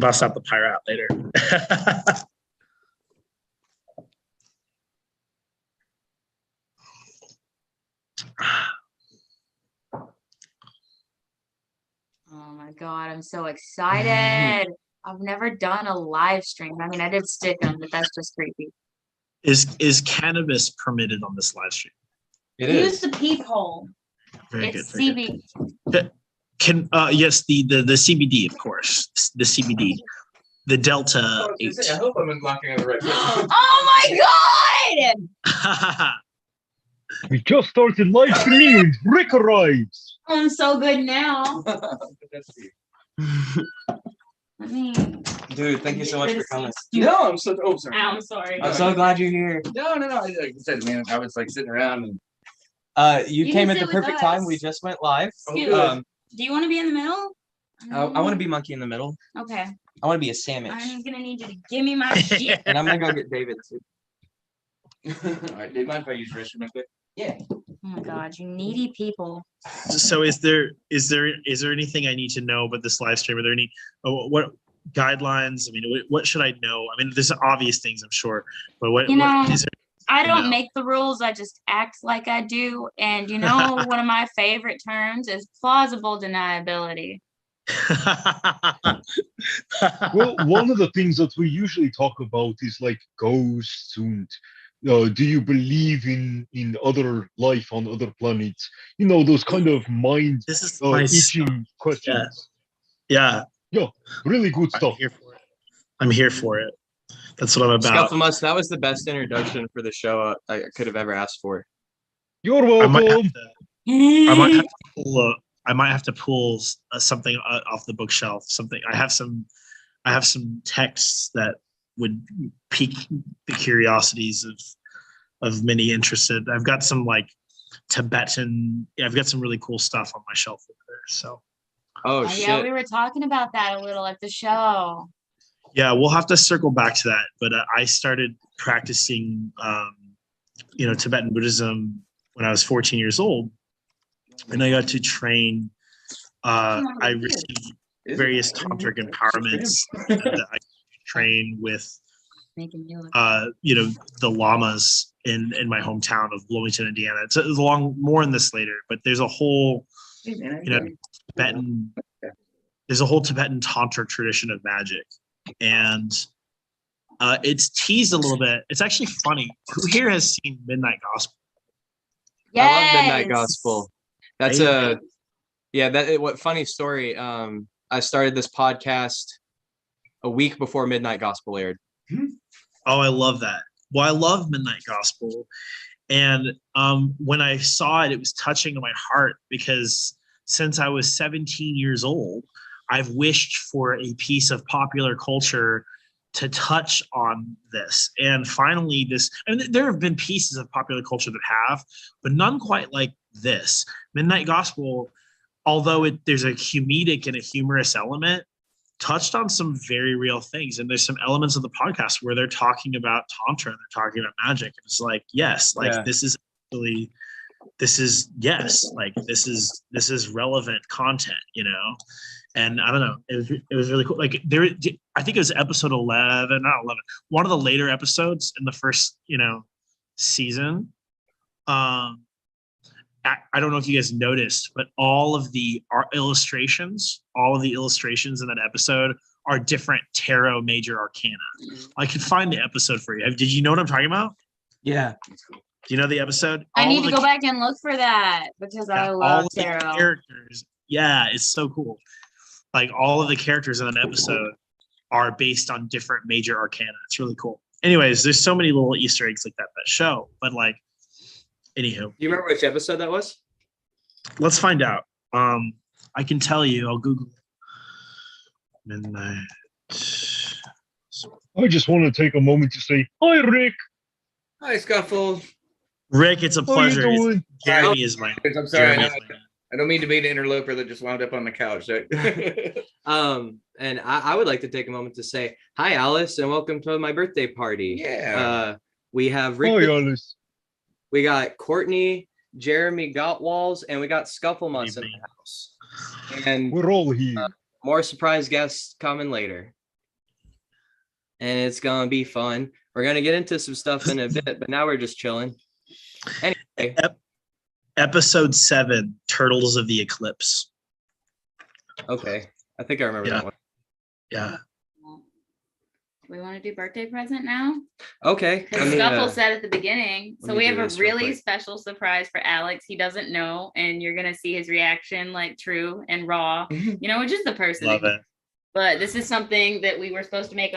bust out the pirate later. Oh my God, I'm so excited. I've never done a live stream. I mean, I did stick them, but that's just creepy. Is cannabis permitted on this live stream? It Use is. the peephole. Very It's good. Very CB. good. Can yes, the CBD, of course. The CBD. The Delta 8. I hope I'm unlocking on the right place. Oh my God! We just started live streaming and Rick arrives. I'm so good now. I mean, Dude, thank you so much for coming. No, I'm so. Oh, sorry. I'm sorry. I'm so glad you're here. No. Like I said, man, I was like sitting around and. You You came can at the sit with perfect us. time. We just went live. Excuse good. Do you want to be in the middle? I want to be monkey in the middle. Okay. I want to be a sandwich. I'm gonna need you to give me my shit. And I'm gonna go get David too. All right, do you mind if I use restroom real quick? Yeah. Oh my God, you needy people. So is there anything I need to know about this live stream? Are there any what guidelines? I mean, what should I know? I mean, there's obvious things, I'm sure, but what is there? I don't No. make the rules. I just act like I do. And you know, one of my favorite terms is plausible deniability. Well, one of the things that we usually talk about is like ghosts and do you believe in other life on other planets? You know, those kind of mind This is my itching questions. yeah. Really good stuff. I'm here for it. That's what I'm about. Scufflemus, that was the best introduction for the show I could have ever asked for. You're I might have welcome. to, I might have to pull something off the bookshelf. Something I have some texts that would pique the curiosities of many interested. I've got some like Tibetan. I've got some really cool stuff on my shelf over there. So Oh, Oh, shit. yeah, we were talking about that a little at the show. yeah, we'll have to circle back to that. But I started practicing, Tibetan Buddhism when I was 14 years old, and I got to train. I received various tantric empowerments that I train with, Making you look. the lamas in my hometown of Bloomington, Indiana. It's more on this later, but there's a whole, Tibetan. There's a whole Tibetan tantric tradition of magic, and it's teased a little bit. It's actually funny. Who here has seen Midnight Gospel? Yes. I love Midnight Gospel. That's what funny story. I started this podcast a week before Midnight Gospel aired. Oh, I love that. Well, I love Midnight Gospel, and when I saw it, it was touching to my heart because since I was 17 years old, I've wished for a piece of popular culture to touch on this. And finally, there have been pieces of popular culture that have, but none quite like this. Midnight Gospel, although there's a comedic and a humorous element, touched on some very real things. And there's some elements of the podcast where they're talking about Tantra, they're talking about magic. And it's like, yes, this is actually, this is relevant content, And I don't know, it was really cool. Like I think it was episode 11, not 11, one of the later episodes in the first, season. I don't know if you guys noticed, but all of the illustrations in that episode are different tarot major arcana. I could find the episode for you. Did you know what I'm talking about? Yeah. Do you know the episode? I need to go back and look for that because I love the tarot. characters. Yeah, it's so cool. Like all of the characters in an episode are based on different major arcana. It's really cool. Anyways, there's so many little Easter eggs like that show. But like, anywho. Do you remember which episode that was? Let's find out. I can tell you. I'll Google it. Midnight. I just want to take a moment to say, hi, Rick. Hi, Scuffle. Rick, it's a How you pleasure. doing? Jeremy is my. I'm sorry. Jeremy is my- I don't mean to be the interloper that just wound up on the couch. And I would like to take a moment to say hi, Alice, and welcome to my birthday party. Yeah. We have Rick. Hi, Alice. We got Courtney, Jeremy Gottwalls, and we got Scufflemus in the house. And We're all here. more surprise guests coming later. and it's gonna be fun. We're gonna get into some stuff in a bit, but now we're just chilling. Anyway, Episode 7, Turtles of the Eclipse. okay, I think I remember that one. Yeah. We want to do birthday present now? Okay. Because Scuffle said at the beginning. let So me we do have a this real really quick. special surprise for Alex. He doesn't know, and you're gonna see his reaction like true and raw. You know, just the person. Love it. But this is something that we were supposed to make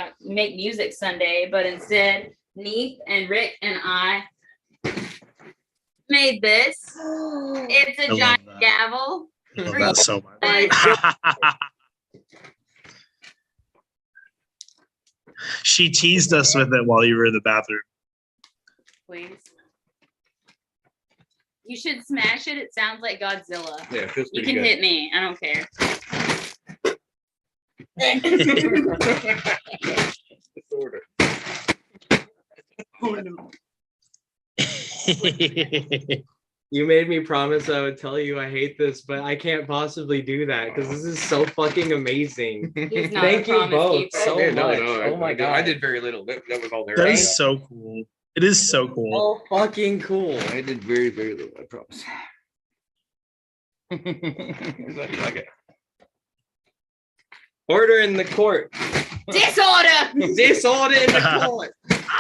music Sunday, but instead Neith and Rick and I made this. It's a I love giant that. gavel. I love for that you. so much. She teased us with it while you were in the bathroom. Please. You should smash it. It sounds like Godzilla. Yeah, it feels You pretty can good. hit me. I don't care. Disorder. Oh, no. You made me promise I would tell you I hate this, but I can't possibly do that because this is so fucking amazing. He's not Thank a you promise both keeper. so Yeah, much. Oh my I god, did very little. That was all there. That is so cool. It is so cool. so fucking cool. I did very, very little. I promise. Glad you like it. Order in the court. Disorder. Disorder in the court.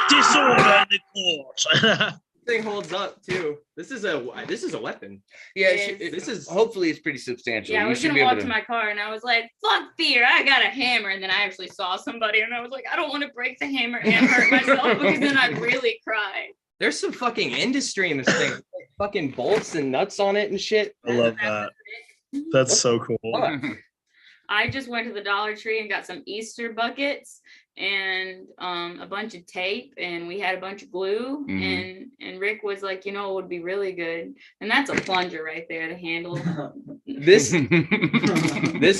Disorder in the court. Thing holds up too. This is a weapon. Yeah, Yes. this is hopefully it's pretty substantial. Yeah, I You was should gonna be walk able to to. my car and I was like, fuck fear, I got a hammer. And then I actually saw somebody and I was like, I don't want to break the hammer and hurt myself because then I'd really cry. There's some fucking industry in this thing. Like fucking bolts and nuts on it and shit. I love that. That's so cool. I just went to the Dollar Tree and got some Easter buckets and a bunch of tape, and we had a bunch of glue. And Rick was like, you know, it would be really good. And that's a plunger right there to handle. This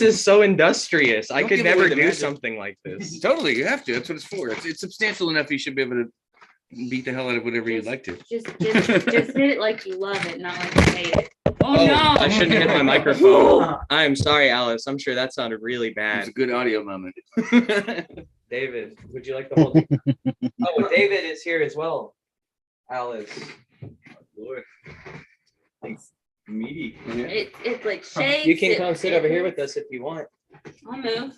is so industrious. I Don't could give away never the do magic. something like this. Totally, you have to. That's what it's for. It's substantial enough. You should be able to beat the hell out of whatever you'd like to. Just hit it like you love it, not like you hate it. Oh, no! I shouldn't hit my microphone. I'm sorry, Alice. I'm sure that sounded really It's bad. a good audio moment. David, would you like to hold? Oh, David is here as well. Alice. Lord. Thanks. Meaty. It's like shakes. You can it- come sit it over here hurts. with us if you want. I'll move.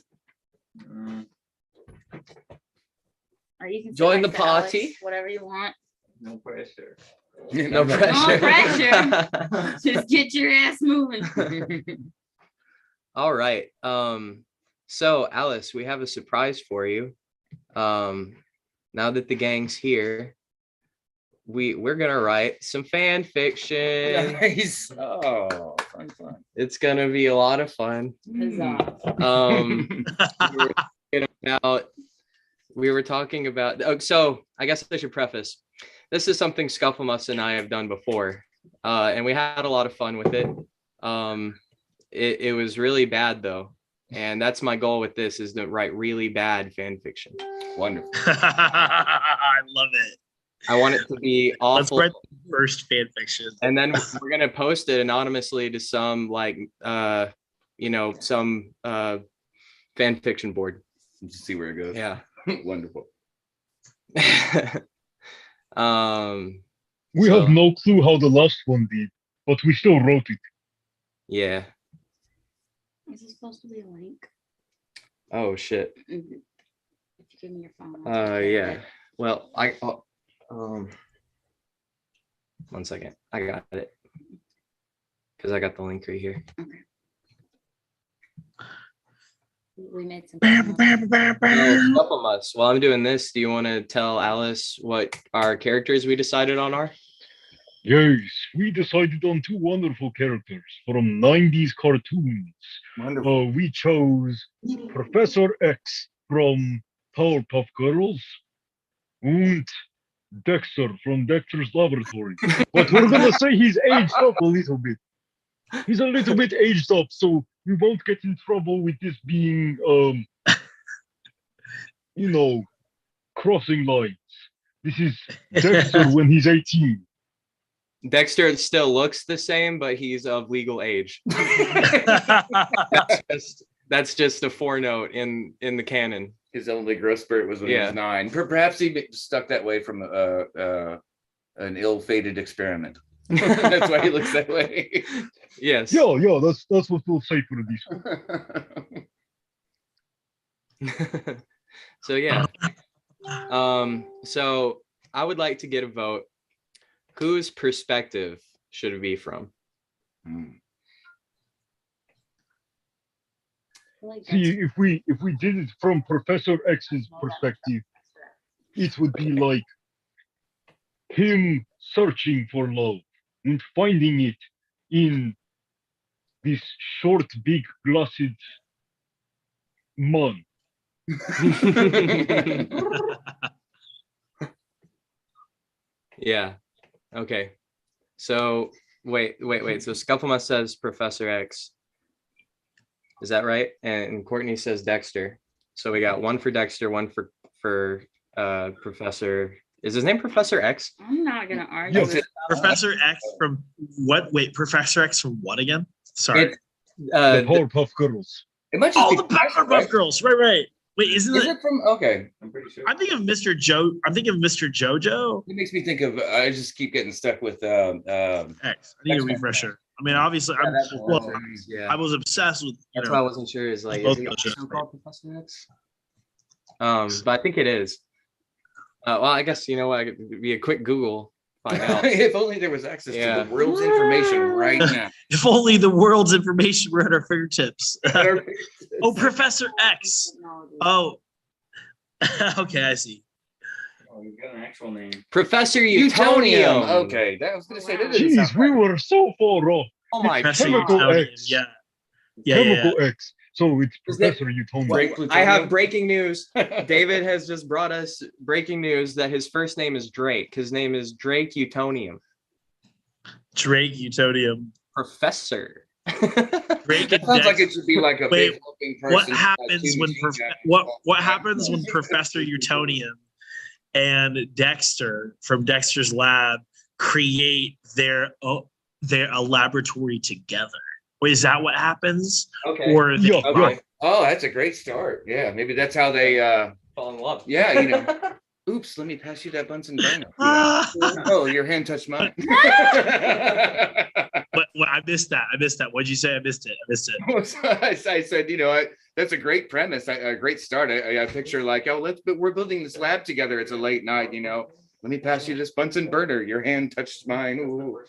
Or you can sit Join next the to Alex, party. whatever you want. No pressure. No pressure. pressure. Just get your ass moving. All right. So Alice, we have a surprise for you. Now that the gang's here, we're gonna write some fan fiction. Nice. Oh, fun. It's gonna be a lot of fun. Huzzah. We were talking about so I guess I should preface. This is something Scufflemus and I have done before. And we had a lot of fun with it. It was really bad though. And that's my goal with this is to write really bad fan fiction. Wonderful. I love it. I want it to be Let's awful. write the first fan fiction. And then we're gonna post it anonymously to some some fan fiction board. Let's see where it goes. Yeah. Wonderful. We So- have no clue how the last one did, but we still wrote it. Yeah. Is this supposed to be a link? Oh shit. If you give me your phone. I'll take care of Yeah. it. Well, one second. I got it. Because I got the link right here. We made some. Scufflemus, while I'm doing this, do you want to tell Alice what our characters we decided on are? Yes, we decided on two wonderful characters from 90s cartoons. Wonderful. We chose Professor X from Powerpuff Girls and Dexter from Dexter's Laboratory. But we're gonna say he's aged up a little bit. He's a little bit aged up, so we won't get in trouble with this being, crossing lines. This is Dexter when he's 18. Dexter still looks the same, but he's of legal age. That's just a 4-note in the canon. His only growth spurt was when he was 9. Perhaps he stuck that way from an ill-fated experiment. That's why he looks that way. Yes. Yeah, that's what we'll say for this. So yeah. So I would like to get a vote. Whose perspective should it be from? See, if we did it from Professor X's perspective, it would be like him searching for love and finding it in this short, big, glassed man. Yeah. Okay. So wait. So Scufflemus says Professor X. Is that right? And Courtney says Dexter. So we got one for Dexter, one for Professor. Is his name Professor X? I'm not gonna argue. Yes. Professor X from what? Wait, Professor X from what again? Sorry. The Powerpuff Girls. It might just Oh, be the Professor, Powerpuff right? Girls. Right. Wait, isn't Is it? it from? Okay, I'm pretty sure. I'm thinking of Mr. Joe. I'm thinking of Mr. JoJo. It makes me think of. I just keep getting stuck with. X. I need a X-Men. refresher. I mean, obviously, Yeah, I'm, that's the well, one. Yeah. I was obsessed with. That's why I wasn't sure. Is like, both is he those shows, also right? called Professor X? But I think it is. Well, I guess you know what? It'd be a quick Google. Find out. If only there was access Yeah. to the world's information right now. If only the world's information were at our fingertips. Oh, Professor X. Oh, okay, I see. Oh, you got an actual name. Professor Utonium. Utonium. Okay, that was gonna say that didn't sound Jeez, we were so far off. Oh my Professor Chemical god. Utonium. X. Yeah. Chemical X. So it's Is that- Professor Utonium. Break I plutonium. have breaking news. David has just brought us breaking news that his first name is Drake. His name is Drake Utonium. Drake Utonium. Professor. Drake That and sounds like Dex. it should be like a Wait, big looking person. What happens when what happens when Professor Utonium and Dexter from Dexter's lab create their a laboratory together? Wait, is that what happens? Okay. Or they, Yeah, Okay. Oh, that's a great start. Yeah, maybe that's how they Fall in love. yeah, you know. Oops, let me pass you that Bunsen burner. Ah! Oh, your hand touched mine. What, I missed that. What'd you say? I missed it. I said, you know, that's a great premise, a great start. I picture like, oh, we're building this lab together. It's a late night, you know. Let me pass you this Bunsen burner. Your hand touched mine. Ooh.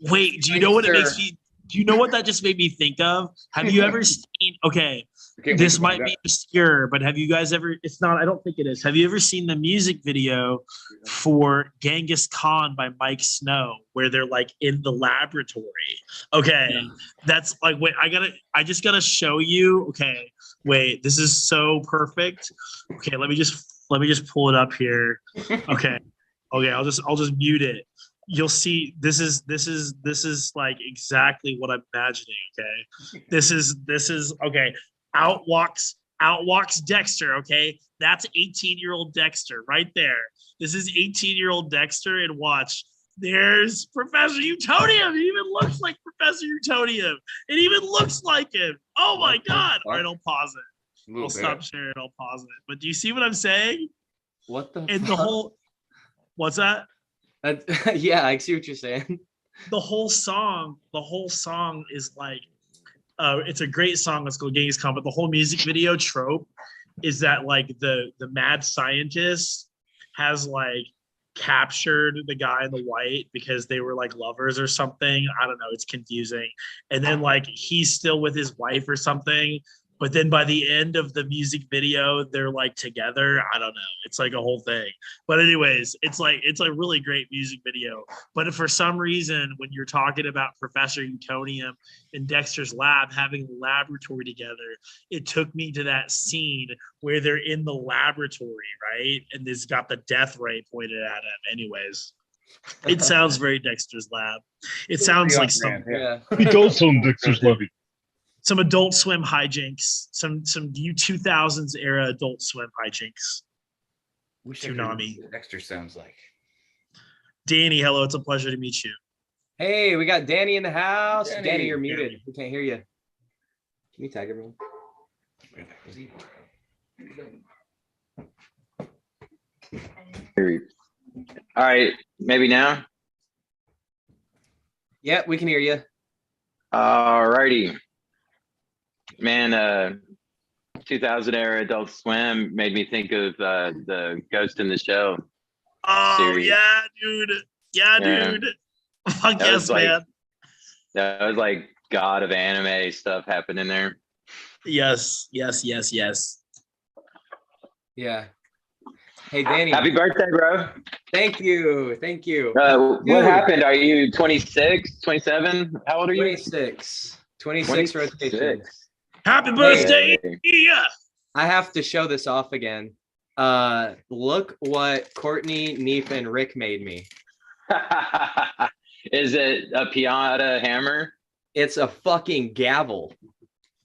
Wait, do you know what it makes me? Do you know what that just made me think of? Have you ever seen? Okay, this might be obscure, but have you guys ever? It's not. I don't think it is. Have you ever seen the music video for Genghis Khan by Mike Snow, where they're like in the laboratory? Okay, that's like. Wait, I just gotta show you. Okay, wait, this is so perfect. Okay, let me just pull it up here. Okay, I'll just mute it. You'll see this is like exactly what I'm imagining. Okay, this is okay. Out walks Dexter. Okay, that's 18-year-old Dexter right there. This is 18-year-old Dexter, and watch. There's Professor Utonium. He even looks like Professor Utonium. It even looks like him. Oh my God! All right, I'll pause it. I'll stop sharing. I'll pause it. But do you see what I'm saying? What the? And the whole. What's that? Yeah, I see what you're saying. The whole song is like it's a great song. Let's go Genghis Khan. But the whole music video trope is that like the mad scientist has like captured the guy in the white because they were like lovers or something. I don't know. It's confusing. And then like he's still with his wife or something. But then by the end of the music video, they're like together. I don't know. It's like a whole thing. But anyways, it's a really great music video. But for some reason, when you're talking about Professor Utonium and Dexter's lab having a laboratory together, it took me to that scene where they're in the laboratory, right? And it's got the death ray pointed at him. Anyways, it sounds very Dexter's lab. It sounds like some Yeah. It also on Dexter's Lab. some Adult Swim hijinks, some U2000s era Adult Swim hijinks. Tsunami. Dexter sounds like. Danny, hello. It's a pleasure to meet you. Hey, we got Danny in the house. Danny. Danny, you're muted. We can't hear you. Can you tag everyone? All right, maybe now. Yeah, we can hear you. All righty, man. 2000 era Adult Swim made me think of the Ghost in the Shell. Oh series. yeah, dude. Yeah, dude. Fuck That yes, was like- man. That was like God of anime stuff happening there. Yes. Yeah. Hey, Danny. Happy birthday, bro. Thank you. Thank you. What Dude. happened? Are you 26, 27? How old are you? 26 rotation. Happy birthday. Hey. Yeah. I have to show this off again. Look what Courtney, Neef, and Rick made me. Is it a Piata hammer? It's a fucking gavel.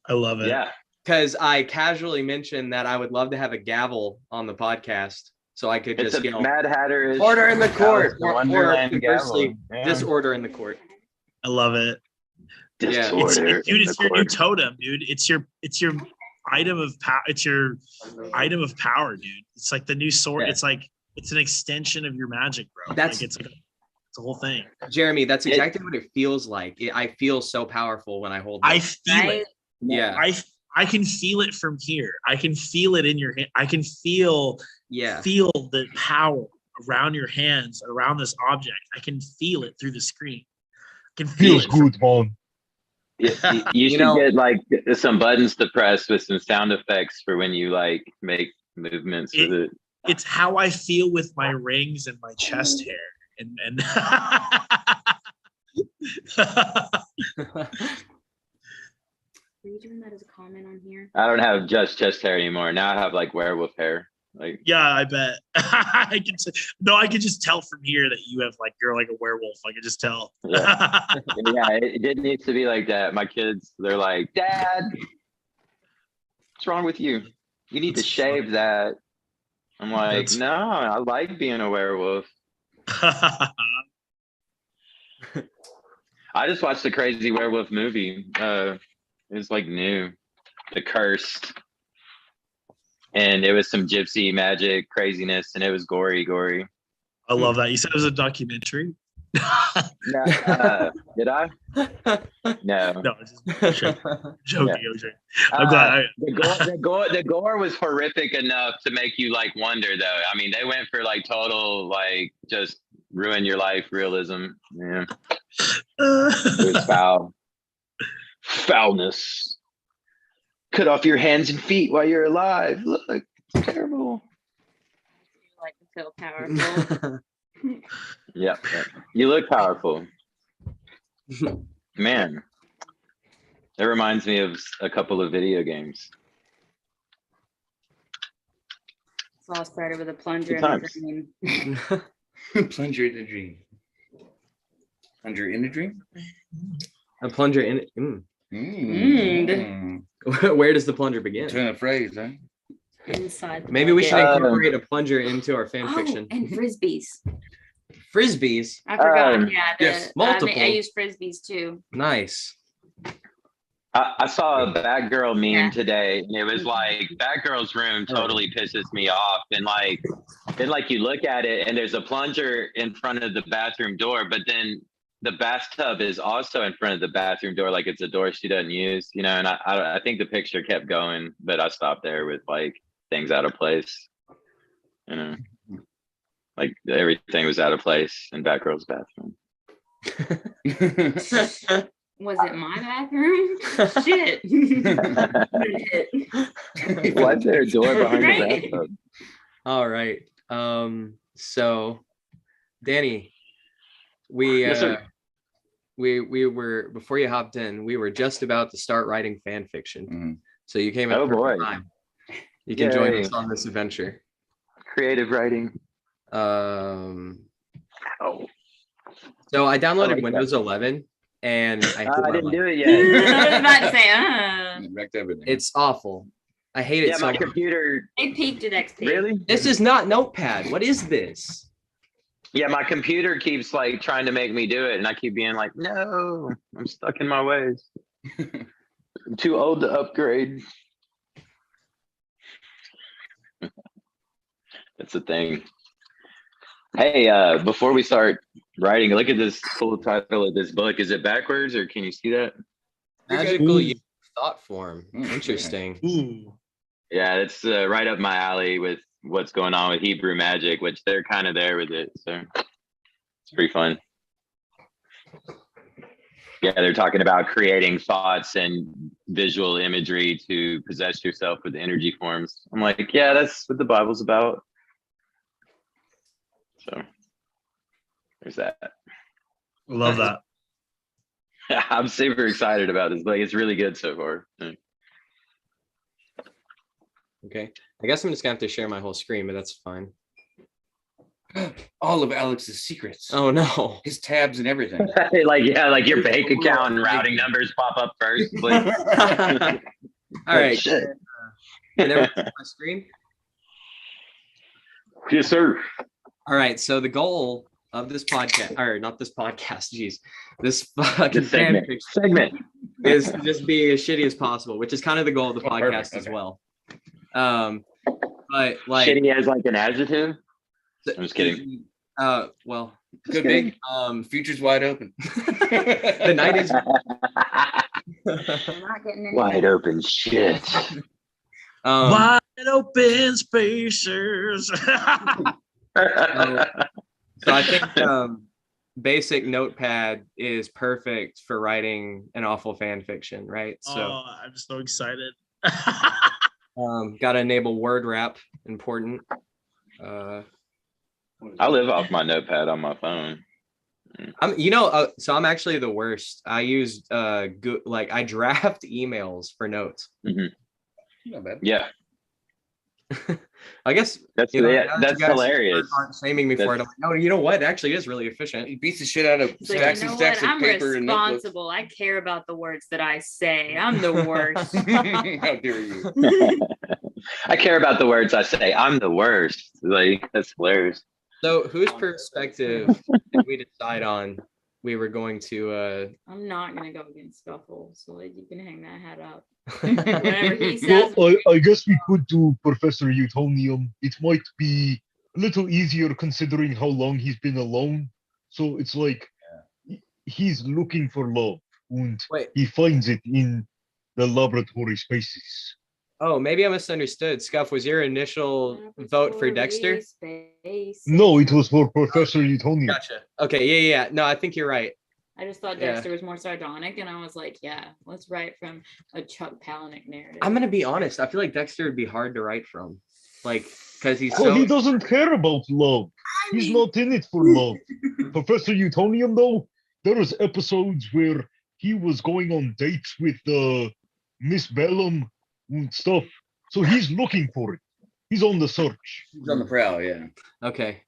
I love it. Yeah. Because I casually mentioned that I would love to have a gavel on the podcast, so I could It's just a yell, Mad Hatter. order in the court, or Wonderland conversely, gavel. Yeah. disorder in the court. I love it. Yeah. Disorder Dude, in it's the your new court. totem, dude. It's your item of power. It's your item of power, dude. It's like the new sword. Yeah. It's like it's an extension of your magic, bro. That's- like it's a whole thing. Jeremy, that's exactly what it feels like. I feel so powerful when I hold I this. feel Right? it. Yeah. I can feel it from here. I can feel it in your hand. I can feel the power around your hands, around this object. I can feel it through the screen. I can feel Feels it. good, man. You should know- get like some buttons to press with some sound effects for when you like make movements with it. It's how I feel with my rings and my chest hair. And Are you doing that as a comment on here? I don't have just chest hair anymore. Now I have like werewolf hair. Like yeah, I bet. I can just tell from here that you're like a werewolf. I can just tell. Yeah. Yeah, it didn't need to be like that. My kids, they're like, Dad, what's wrong with you? You need to shave that. I'm like, That's- no, I like being a werewolf. I just watched the Crazy Werewolf movie. It's like new, The Cursed, and it was some gypsy magic craziness, and it was gory. I love that. You said it was a documentary. No, did I? No. No, just joking. I'm glad. The gore was horrific enough to make you like wonder, though. I mean, they went for like total like just ruin your life realism. Yeah, it was foul. Foulness. Cut off your hands and feet while you're alive. Look, it's terrible. You like to feel powerful. Yep. You look powerful. Man, that reminds me of a couple of video games. It's all started with a plunger Good and a times. dream. Plunger in a dream. Plunger in a dream? A plunger in it. Where does the plunger begin? Turn a phrase, huh? Inside. the Maybe we should bucket. incorporate a plunger into our fan Oh, fiction. and frisbees. Frisbees. I forgot. Um, Yeah, yes, multiple. I use frisbees too. Nice. I saw a Batgirl meme Yeah. today, and it was like Batgirl's room totally pisses me off. And then you look at it, and there's a plunger in front of the bathroom door, but then the bathtub is also in front of the bathroom door, like it's a door she doesn't use, you know. And I think the picture kept going, but I stopped there with like things out of place, you know, like everything was out of place in Batgirl's bathroom. Was it my bathroom? Shit. Why is there a door behind the Right. bathtub? All right. So Danny, we Yes, sir. we were, before you hopped in, we were just about to start writing fan fiction. Mhm. So you came at Oh, the perfect boy. time. You can join Yay. us on this adventure. Creative writing. Um, Oh, so I downloaded like that. Windows 11 and I hate I my didn't life. do it I yet. was about to say, Wrecked everything. It's awful. I hate it Yeah, so my much. computer. it peaked at XP. Really? This is not Notepad. What is this? Yeah, my computer keeps like trying to make me do it, and I keep being like, no, I'm stuck in my ways. I'm too old to upgrade. That's the thing. Hey, before we start writing, look at this cool title of this book. Is it backwards or can you see that? Magical Ooh. thought form. Interesting. Ooh. Yeah, it's right up my alley with what's going on with Hebrew magic, which they're kind of there with it. So it's pretty fun. Yeah, they're talking about creating thoughts and visual imagery to possess yourself with energy forms. I'm like, yeah, that's what the Bible's about. So there's that. Love that. I'm super excited about this. Like, it's really good so far. Okay. I guess I'm just gonna have to share my whole screen, but that's fine. All of Alex's secrets. Oh no. His tabs and everything. Like, yeah, like your bank account and routing numbers pop up first. Like, All right. shit. Can everyone see my screen? Yes, sir. All right. So the goal of this podcast, or not this podcast, geez, this fucking This segment. fanfiction Segment. is to just be as shitty as possible, which is kind of the goal of the Oh, podcast perfect. as Okay. well. But like, Shitty as like an adjective. I'm just kidding. Well, Could kidding. be. Future's wide open. the night is I'm not getting any Wide better. open shit. Wide open spaces. So I think basic notepad is perfect for writing an awful fan fiction, right? So Oh, I'm so excited. got to enable word wrap, important. I live off my notepad on my phone. So I'm actually the worst. I use I draft emails for notes. Not bad. Yeah, I guess that's now yeah, that that's you guys hilarious. aren't shaming me for it. I'm like, no, you know what? It actually is really efficient. He beats the shit out of It's like, stacks you and know stacks what? of I'm paper and notebooks. responsible. I care about the words that I say. I'm the worst. How dare you? I care about the words I say. I'm the worst. Like, that's hilarious. So whose perspective did we decide on? We were going to I'm not gonna go against Scuffle, so like you can hang that hat up. Whatever he Well, says. I guess we could do Professor Utonium. It might be a little easier considering how long he's been alone. So it's like he's looking for love, and Wait. he finds it in the laboratory spaces. Oh, maybe I misunderstood. Scuff, was your initial vote for Dexter? No, it was for Professor Utonium. Gotcha. Okay, yeah. No, I think you're right. I just thought Yeah. Dexter was more sardonic, and I was like, yeah, let's write from a Chuck Palahniuk narrative. I'm gonna be honest. I feel like Dexter would be hard to write from, like, because he's Well, so. he doesn't care about love. He's not in it for love. Professor Utonium, though, there was episodes where he was going on dates with Miss Bellum and stuff. So he's looking for it. He's on the search. He's on the prowl, yeah. Okay.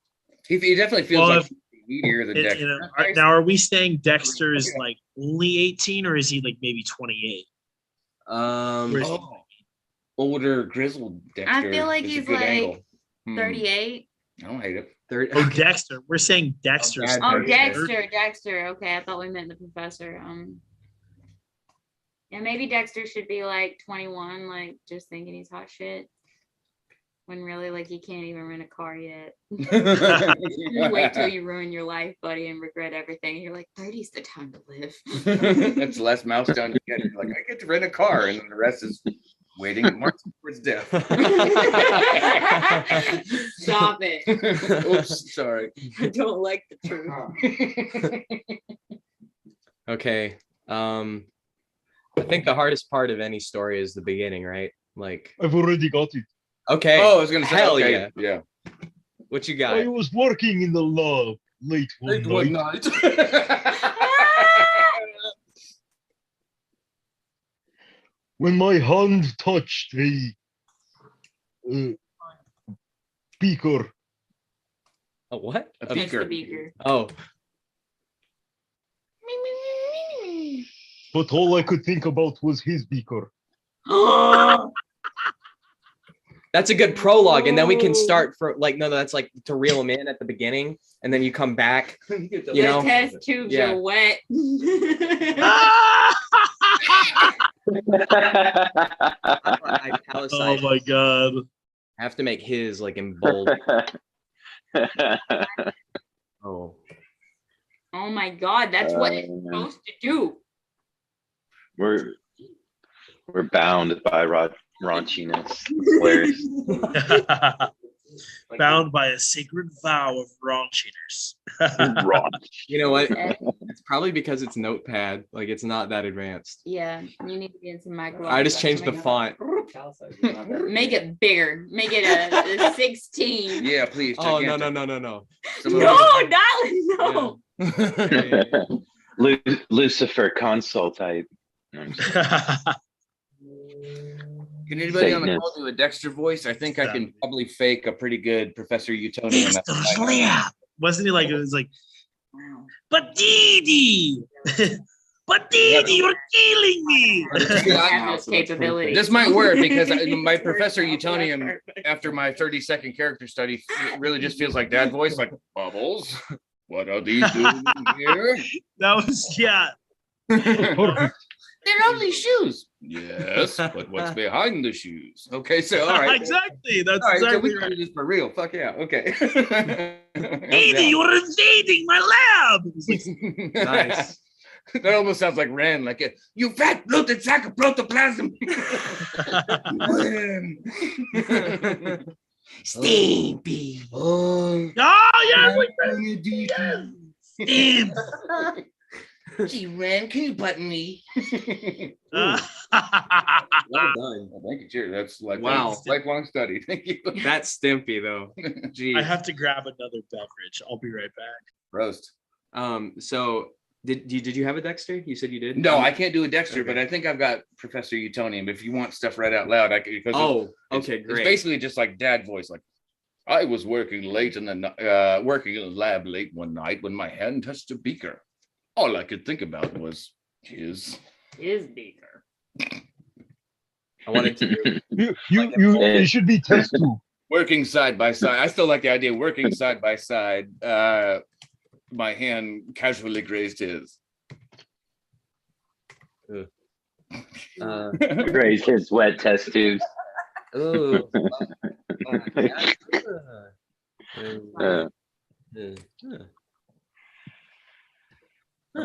He definitely feels Well, like he's needier than Dexter. Now, are we saying Dexter is like only 18, or is he like maybe 28? Where is he? Older, grizzled Dexter. I feel like is a he's good like angle. 38. I don't hate it. Oh, Dexter. We're saying Dexter's Oh, Oh, 38. Dexter. Okay, I thought we meant the professor. Yeah, maybe Dexter should be like 21, like just thinking he's hot shit. When really, like, he can't even rent a car yet. You wait till you ruin your life, buddy, and regret everything. You're like, 30's the time to live. That's the last milestone you get. You're like, I get to rent a car, and then the rest is waiting and marching towards death. Stop it. Oops, sorry. I don't like the truth. Okay. I think the hardest part of any story is the beginning, right? Like, I've already got it. okay. Oh, I was gonna say, Hell okay, yeah. yeah. What you got? I was working in the lab late one night. When my hand touched a beaker. A what? A It's beaker. the beaker. Oh, But all I could think about was his beaker. that's a good prologue, and then we can start for like no, that's like to reel him in at the beginning, and then you come back. You know, The test tubes yeah. are wet. I Oh my god. I have to make his like in bold. Oh. Oh my God, that's what it's supposed to do. We're bound by raunchiness. It's hilarious. Bound by a sacred vow of wrong cheaters. You know what? It's probably because it's Notepad. Like it's not that advanced. Yeah, you need to get some micro. I just changed the font. Make it bigger. Make it a 16. Yeah, please. Oh no gigantic. no. No, darling, no. Lucifer console type. Can anybody on the Satanist. call do a Dexter voice? I think I can probably fake a pretty good Professor Utonium. Wasn't he like, it was like, but Dee but Dee you're killing me. Have those capabilities. This might work because my Professor Utonium, after my 30-second character study, it really just feels like dad voice, like Bubbles. What are these doing here? That was, yeah. They're only shoes. Yes, but what's behind the shoes? Okay, so all right. Exactly. That's All right, so exactly we can do this for real. Fuck yeah. Okay. Dee you're invading my lab. Nice. That almost sounds like Ren, like you fat bloated sack of protoplasm. Stimpy. Oh, yeah. Steve. Gee, Ren, can you button me? Well done. Well, thank you, cheers. That's like Wow. lifelong study. Thank you. That's Stimpy though. Geez. I have to grab another beverage. I'll be right back. Roast. So did you have a Dexter? You said you did? No, I can't do a Dexter, Okay. but I think I've got Professor Utonium. If you want stuff read out loud, I can. Because okay, it's great. basically just like dad voice. Like I was working late in the working in the lab late one night when my hand touched a beaker. All I could think about was his beaker. I wanted to do You should be test tube. working side by side. I still like the idea of working side by side. My hand casually grazed his. Raise his wet test tubes. Oh.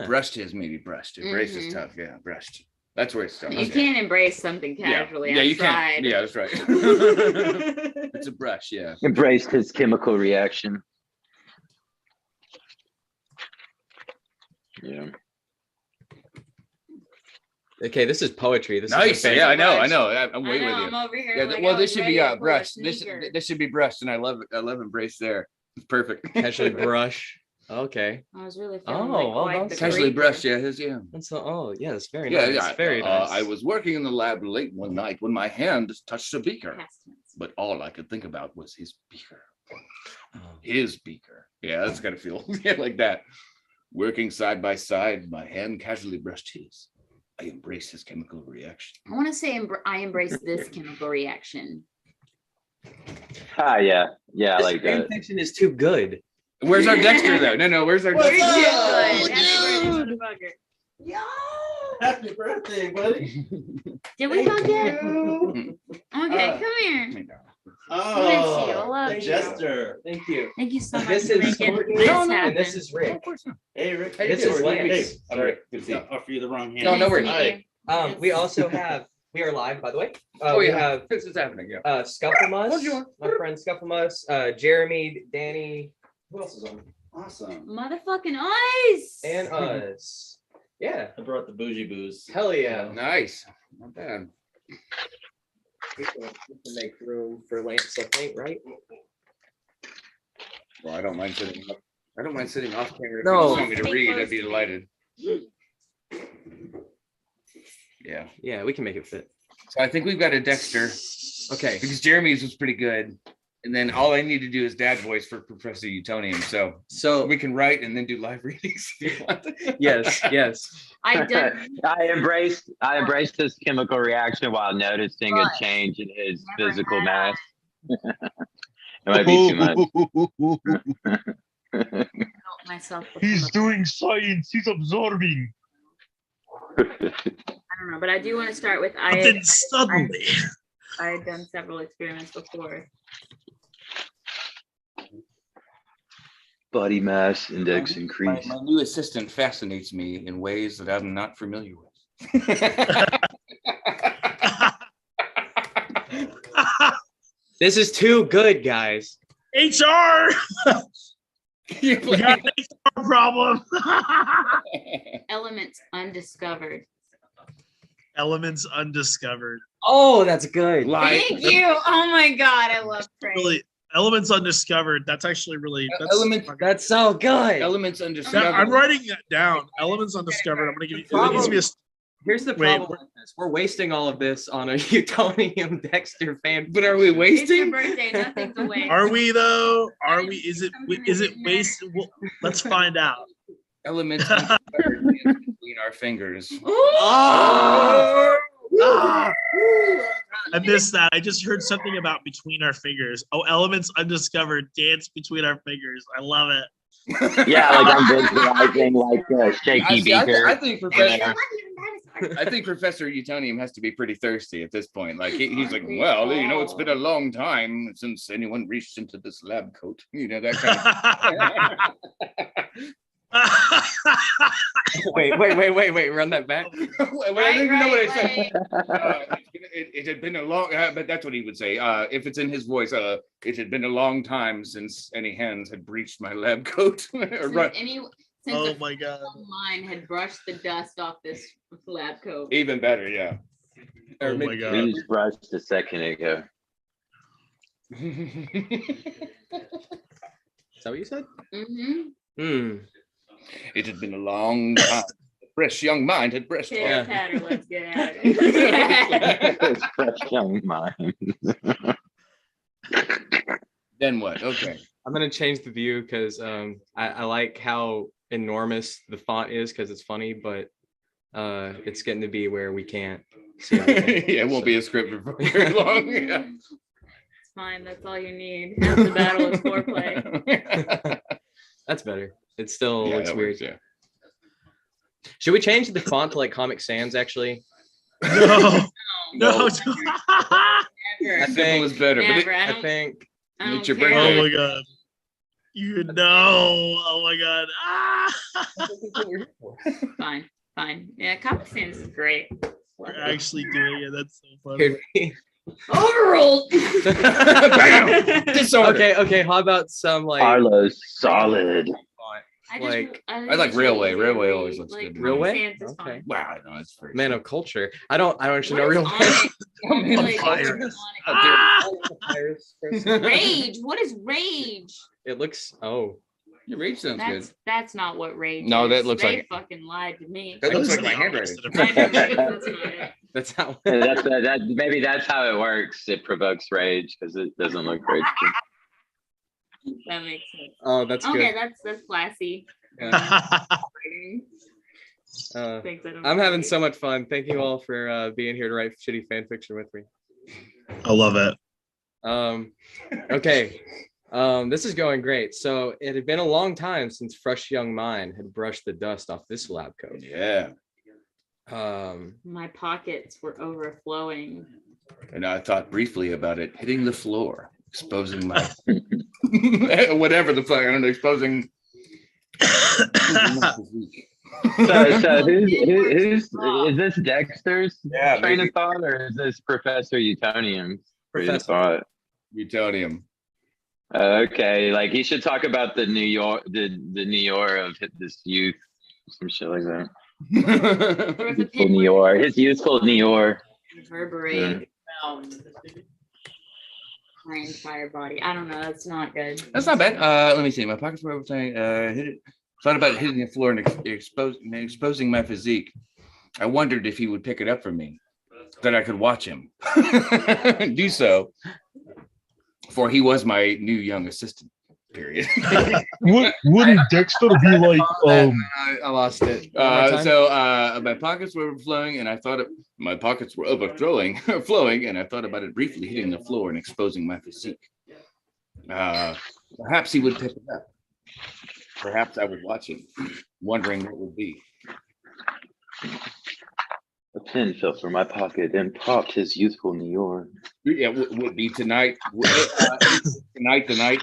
Brushed his, maybe brushed. Embrace is tough. Yeah, brushed. That's where it starts. You can't embrace something casually. Yeah, you outside. can't. Yeah, that's right. It's a brush. Yeah. Embraced his chemical reaction. Yeah. Okay, this is poetry. This Nice. is Yeah, I know. I'm way I know, with you. I'm over here. Yeah, like well, I this was should be ready for a brushed. sneaker. This should be brushed, and I love it. I love embrace there. It's perfect. casually brush. Okay. I was really feeling Oh, like well, quite that's the Casually creeper. brushed. Yeah, his That's yeah, that's very Yeah, nice. yeah. Very nice. I was working in the lab late one night when my hand touched a beaker, Past tense. but all I could think about was his beaker. Oh. His beaker. Yeah, that's gotta feel like that. Working side by side, my hand casually brushed his. I embrace his chemical reaction. I want to say I embrace this chemical reaction. Yeah, I This like fan that. fiction is too good. Where's our Dexter though? No, where's our We're Dexter? good. Happy birthday, motherfucker. Happy birthday, buddy. Did we hug yet? Okay, come here. Oh, I love you. Jester. Thank you. Thank you so much This for is making Courtney, this and happen. this is Rick. Hey, Rick. How you This doing? is Lance. Hey, sorry. Good to see you. Offer you the wrong hand. No, no Nice worries. to meet you. We also have, we are live, by the way. Oh We yeah, have this is happening. Yeah. Scufflemus, Bonjour. my friend Scufflemus, Jeremy, Danny, who else is on? Awesome. Motherfucking ice. And us. Yeah, I brought the bougie booze. hell yeah. Nice. Not bad. We can make room for Lance, I think, right? Well, I don't mind sitting up. I don't mind sitting off camera. If No. you just want me to read, I'd be delighted. Yeah. Yeah, we can make it fit. So I think we've got a Dexter Okay. because Jeremy's was pretty good. And then all I need to do is dad voice for Professor Utonium. So we can write and then do live readings if you want. Yes. I done. I embraced his chemical reaction while noticing a change in his Never physical had. mass. It might be too much. Help myself. He's doing science. He's absorbing. I don't know, but I do want to start with But then suddenly, I had done several experiments before. Body mass index increase. My new assistant fascinates me in ways that I'm not familiar with. This is too good, guys. HR. We got an HR problem. Elements undiscovered. Elements undiscovered. Oh, that's good. Thank you. Oh my God, I love praise. Really, elements undiscovered. That's actually really. That's so good. Elements undiscovered. I'm writing that down. Elements undiscovered. I'm gonna give you. It needs to be a. Here's the Wait, problem with this. We're wasting all of this on a Utonium Dexter fan. But are we It's your wasting? birthday. Nothing's a waste. Are we though? Are we? Is it? Is it waste? Well, let's find out. Elements undiscovered between our fingers. Oh! I missed that. I just heard something about between our fingers. Oh, elements undiscovered. Dance between our fingers. I love it. Yeah, like I'm visualizing like a shaky beaker. I think Professor Utonium has to be pretty thirsty at this point. Like he's like, well, you know, it's been a long time since anyone reached into this lab coat. You know, that kind of. Wait. Run that back. I don't even know what I said. It had been a long, but that's what he would say. If it's in his voice, it had been a long time since any hands had breached my lab coat. Since my God. Mine had brushed the dust off this lab coat. Even better, yeah. Oh my God. We just brushed a second ago. Is that what you said? Mm-hmm. It had been a long time. The fresh young mind had brushed. Pitter patter, let's get at it. Fresh young mind. Then what? Okay. I'm gonna change the view because I like how enormous the font is because it's funny, but it's getting to be where we can't see everything. Yeah, it won't be a script for very long. Yeah. It's fine. That's all you need. Half the battle is foreplay. That's better. It still Yeah, looks that weird. works, yeah. Should we change the font to like Comic Sans actually? No. No. I Never. Simple is better. But Never. I think I don't It's your care. birthday. Oh my God. You know. Oh my God. Fine. Yeah, Comic Sans is great. We're actually doing it. That's so funny. Overruled. Bam! Disorder. Okay. How about some like Arlo's solid. I like Railway. Railway always looks good. Railway? Sans is Okay. fine. Wow, I know it's very Man of Culture? I don't actually know What real. is on it? Like, Papyrus. Rage. What is rage? It looks. Oh, Your rage sounds good. That's not what rage No, is. that looks they like- fucking lied to me. That looks like the my handwriting. opposite of I know, that's not it. that's how. That maybe that's how it works. It provokes rage because it doesn't look rageful. That makes sense. Oh, that's Okay, good. that's classy. I'm having so much fun. Thank you all for being here to write shitty fan fiction with me. I love it. Okay. This is going great. So it had been a long time since Fresh Young Mind had brushed the dust off this lab coat. Yeah. My pockets were overflowing. And I thought briefly about it hitting the floor, exposing my whatever the fuck, I don't know, exposing. So who's is this Dexter's Yeah, train maybe. of thought, or is this Professor Utonium's train of Professor. thought? Utonium. Okay, like he should talk about the New York of this youth, some shit like that. Or if the Youthful pin Neor, his youthful Neor. reverberate my entire body. I don't know. That's not good. That's not bad. Let me see. My pockets were overflowing. Hit it. Thought about hitting the floor and exposing my physique. I wondered if he would pick it up from me, that I could watch him do so. For he was my new young assistant. Period. Wouldn't Dexter be like I lost it. One more time? So my pockets were overflowing, and I thought my pockets were overflowing, flowing, and I thought about it briefly hitting the floor and exposing my physique. Perhaps he would pick it up. Perhaps I would watch him, wondering what it would be. A pin fell from my pocket and popped his youthful Neor. Yeah, would be tonight. Tonight, the night.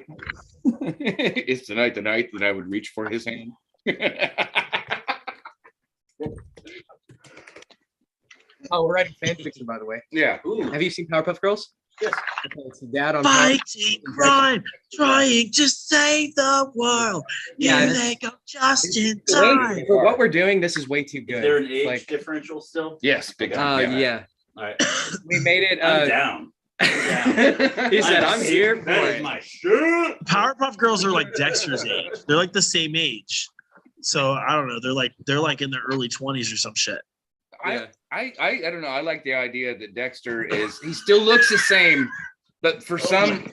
It's tonight the night that I would reach for his hand. Oh, we're writing fan fiction, by the way. Yeah. Have you seen Powerpuff Girls? Yes. Okay, it's the dad on Fighting crime, trying to save the world. Yeah, Here it's- they go just in Wait, time. for what we're doing, this is way too good. Is there an age Like, differential still? Yes, big time. yeah. All right. We made it. I'm down. He said, "I'm here for That is it." my shit. Powerpuff Girls are like Dexter's age. They're like the same age. So I don't know. They're like in their early 20s or some shit. Yeah. I don't know. I like the idea that Dexter he still looks the same, but for some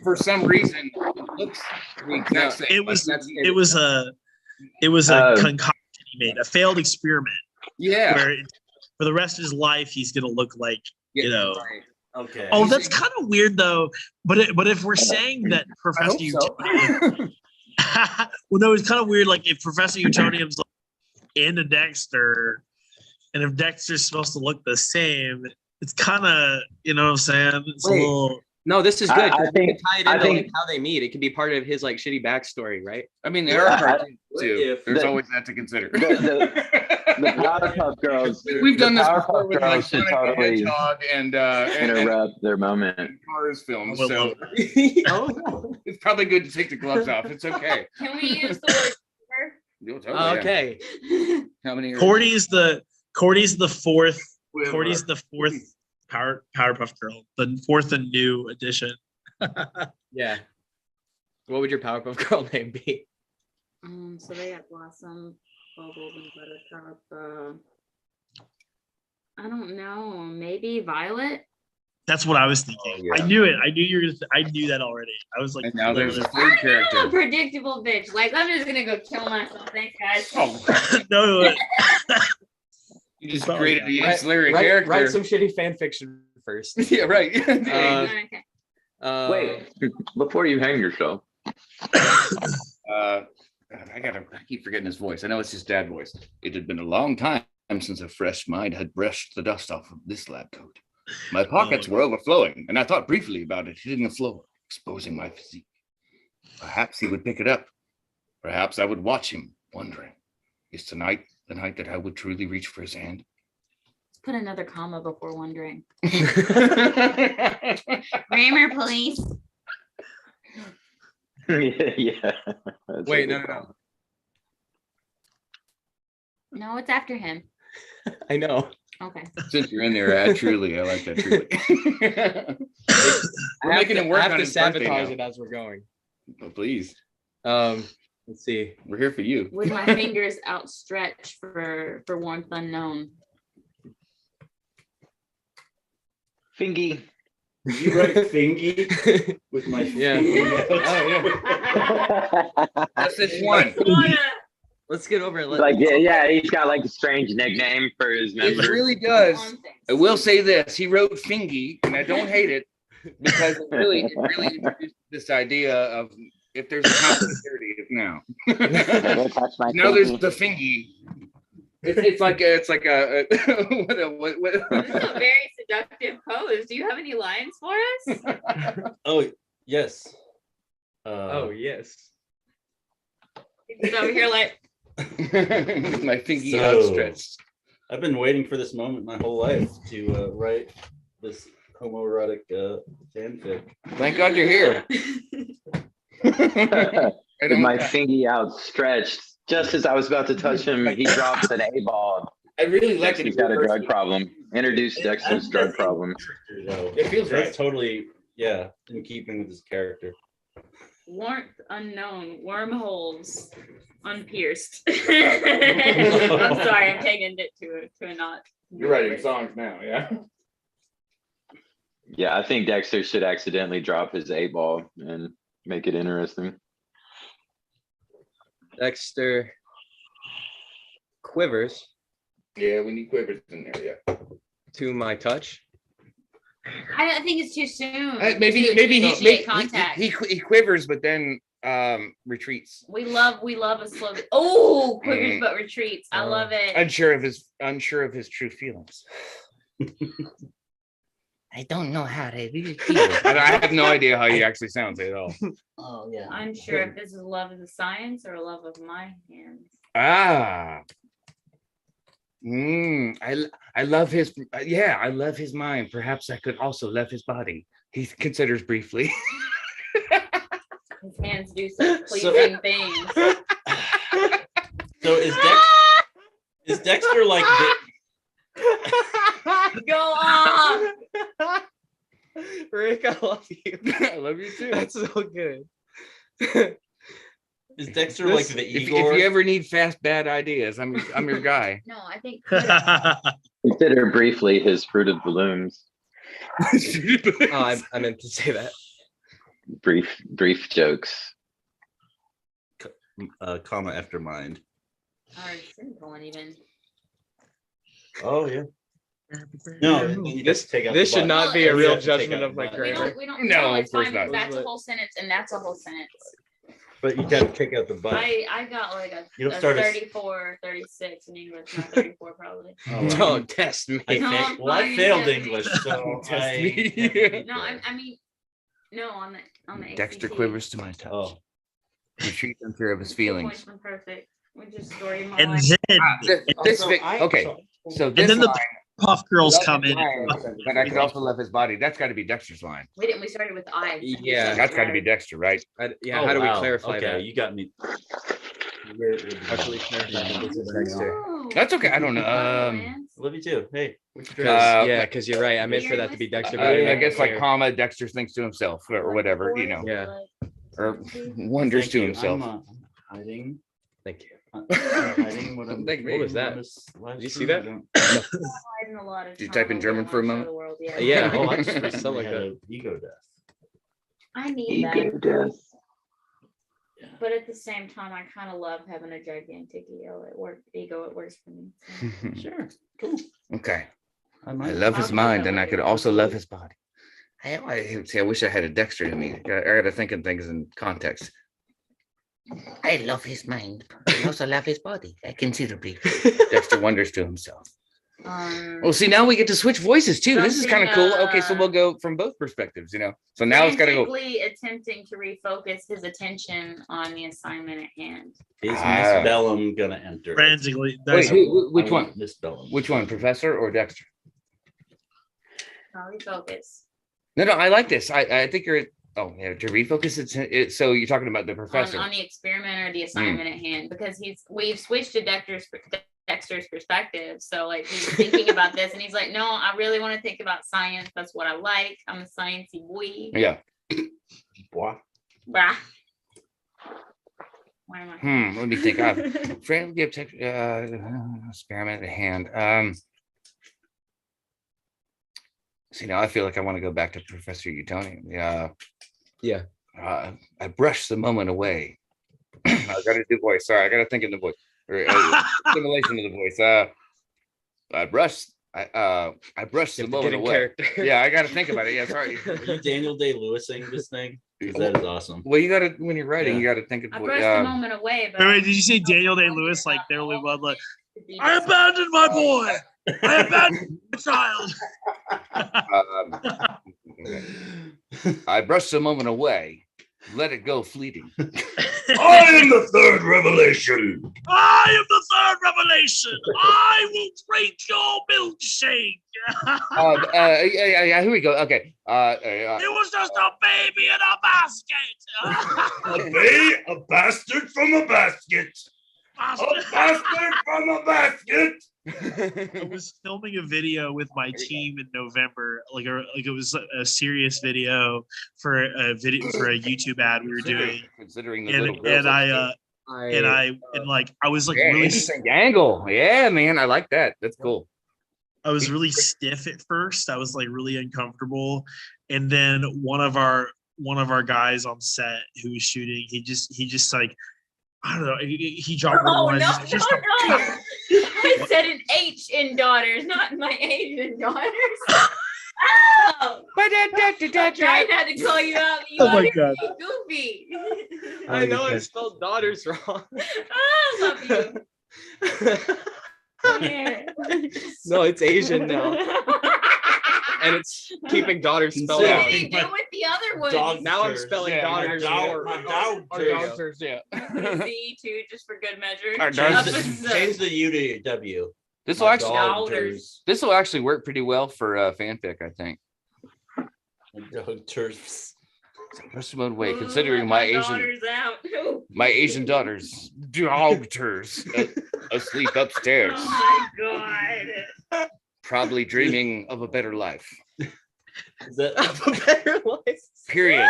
reason it looks the exact same. It was Like, it was a concoction he made, a failed experiment yeah. where for the rest of his life he's gonna look like, you know. Right. Okay. Oh, that's kind of weird though. But if we're saying that I Professor hope so. Utonium, well, no, it's kind of weird. Like if Professor Utonium's into Dexter, and if Dexter's supposed to look the same, it's kind of, you know what I'm saying? It's Wait. a little. No, this is good. I 'cause we can tie it I into think- like how they meet. It could be part of his like shitty backstory, right? I mean, there are cartoons What too. if- There's The- always that to consider. The Powerpuff Girls. We've done the this Powerpuff before with like Girls should Sonic the totally Hedgehog and interrupt their moment. Cars films. I So love Oh, it's probably good to take the gloves off. It's okay. Can we use the word You'll totally, yeah. okay. quiver? How many? Cordy's the fourth. Cordy's the fourth Powerpuff Girl, the fourth and new edition. Yeah. What would your Powerpuff Girl name be? So they got Blossom, Bubbles, and Buttercup. I don't know. Maybe Violet. That's what I was thinking. Oh, yeah. I knew it. I knew you were. I knew that already. I was like, And now there's a literally- third I'm a character. predictable bitch. Like I'm just gonna go kill myself. Thanks, guys. Oh, no. you just Oh, created yeah. the ancillary character. Write some shitty fan fiction first. Yeah, right. Okay. Wait, before you hang yourself. I keep forgetting his voice. I know it's his dad voice. It had been a long time since a fresh mind had brushed the dust off of this lab coat. My pockets were overflowing, and I thought briefly about it hitting the floor, exposing my physique. Perhaps he would pick it up. Perhaps I would watch him, wondering, is tonight the night that I would truly reach for his hand? Put another comma before wondering. Yeah. Grammar, please. Yeah. Wait, no. No, it's after him. I know. Okay. Since you're in there, I like that truly. We're making him work I have on to his birthday sabotage now. it as we're going. Oh, please, Let's see. we're here for you. With my fingers outstretched for warmth unknown. Fingy. You write fingy with my Yeah. fingy. Oh yeah. That's this one. Let's get over it. Like, yeah, he's got like a strange nickname for his It members. really does. I will say this: he wrote "fingy," and I don't hate it because it really introduced this idea of if there's a complementarity now. Don't touch my Now there's fingy. the fingy. It's like a what? This is a very seductive pose. Do you have any lines for us? Oh yes. Oh yes. He's over here like, My fingy So- outstretched. I've been waiting for this moment my whole life to write this homoerotic fanfic. Thank God you're here. I With don't- my fingy outstretched. Just as I was about to touch him, he drops an A-ball. I really like it. Dexter's got a drug problem. Introduce Dexter's drug problem. It feels right. That's totally, yeah, in keeping with his character. warmth unknown, wormholes unpierced. I'm sorry, I'm taking it to a notch. You're writing songs now, yeah. Yeah, I think Dexter should accidentally drop his A-ball and make it interesting. Dexter quivers Yeah, we need quivers in there, yeah. to my touch. I think it's too soon. Maybe to initiate he contact. he quivers, but then retreats. We love a slow. Oh, quivers but retreats. I love it. Unsure of his true feelings. I don't know how to really feel. I have no idea how he actually sounds at all. Oh yeah. I'm sure if this is love of the science or love of my hands. Ah. I love his, I love his mind. Perhaps I could also love his body. He considers briefly. His hands do such pleasing things. So is Dexter like Go on. Rick, I love you. I love you too. That's so good. is Dexter like the If Igor? you ever need fast bad ideas, I'm your guy. No, I think Consider briefly his Fruit of the Looms. Oh, I meant to say that. Brief jokes. Comma after mind. or semicolon even. Oh yeah. No, This should not be a real judgment of my grammar. We don't No, it's of course fine, not. because that's a whole sentence and that's a whole sentence. But you gotta take out the butt. I got like You a don't start 34, 36 in English, not 34 probably. Don't test me. I failed English, so Test me. No, I mean, no, on the Dexter ACT. quivers to my touch. Oh. Retreats in fear of his 2 feelings. points from perfect, which is story of my And life. then Okay, so and this then the line, Puff Girls love come his in. mind, but I could also love his body. That's got to be Dexter's line. We started with I. Yeah, That's got to be Dexter, right? How do we clarify okay, that? you got me. How can we clarify that this is Dexter? That's okay. I don't know. Love you too. Hey, what's your Because you're right. I meant for that to be Dexter. But I guess like comma, Dexter thinks to himself or whatever, you know, Yeah. or wonders Thank to you. himself. I'm hiding. Thank you. I'm hiding what I'm Thank you. What was that? on this live Did you see stream. that? I don't- Hiding a lot of Did you type in German for a moment? Yeah. Oh, I just Something recently like had that. an ego death. I need that. But at the same time, I kind of love having a gigantic ego. It works for me. So. Sure. Cool. Okay. I I might. love his I'll put mind that and I later. could also love his body. I wish I had a Dexter in me. I got to think of things in context. I love his mind. I also love his body. I consider briefly. Dexter wonders to himself. Well, see, now we get to switch voices too. This is kind of cool. Okay, so we'll go from both perspectives, you know. So now it's got to go. Frantically attempting to refocus his attention on the assignment at hand. Is Miss Ah. Bellum gonna enter? Frantically. Wait, That's which I one? want Miss Bellum. Which one, Professor or Dexter? I'll refocus. No, I like this. I think you're. Oh, yeah, to refocus it. So you're talking about the professor. On the experiment or the assignment at hand, because we've switched to Dexter's perspective. So like he's thinking about this and he's like, no, I really want to think about science. That's what I like. I'm a sciencey boy. Yeah. Boy. Brah. Why am I? Let me think. Friend give experiment at hand. See, now I feel like I want to go back to Professor Utonium. Yeah. I brushed the moment away. I got to do voice. Sorry, I got to think in the voice. Or, simulation of the voice. I brushed the moment away. Character. Yeah, I got to think about it. Yeah, sorry. Are you Daniel Day-Lewising this thing? Because that is awesome. Well, you got to when you're writing, Yeah. you got to think of I voice. brushed the moment away. But Wait, did you say Daniel Day-Lewis like there only one like I abandoned my boy. I abandoned my child. I brushed the moment away. Let it go fleeting. I am the third revelation. I am the third revelation. I will drink your milkshake. Yeah, here we go. Okay. It was just a baby in a basket. A bastard from a basket. From a basket. I was filming a video with my team in November, like it was a serious video for a YouTube ad we were doing, Considering the and little girls I was like yeah, really, interesting angle. Yeah, man, I like that. That's cool. I was really stiff at first. I was like really uncomfortable, and then one of our guys on set who was shooting, he just like. I don't know. He dropped one. No. I said an H in daughters, not my Asian daughters. Oh, I tried not to call you out. You Oh my wanted God. to be goofy. I know I spelled daughters wrong. I love you. Come here. No, it's Asian now. and it's keeping daughters spelled What out. do you do with the other ones? Dog Now I'm turds. spelling Yeah, daughters my dog Or turds. doctors, yeah. Put a Z too, just for good measure. Our Change Up daughters. is the, change the U to a W. This My will actually dog Daughters. this will actually work pretty well for fanfic, I think. turds. My dog turds. Most mode way, Ooh, considering let my Asian daughter's out. Ooh. daughters doctors asleep upstairs, Oh my god. probably dreaming of a better life. Is that A better life. Period.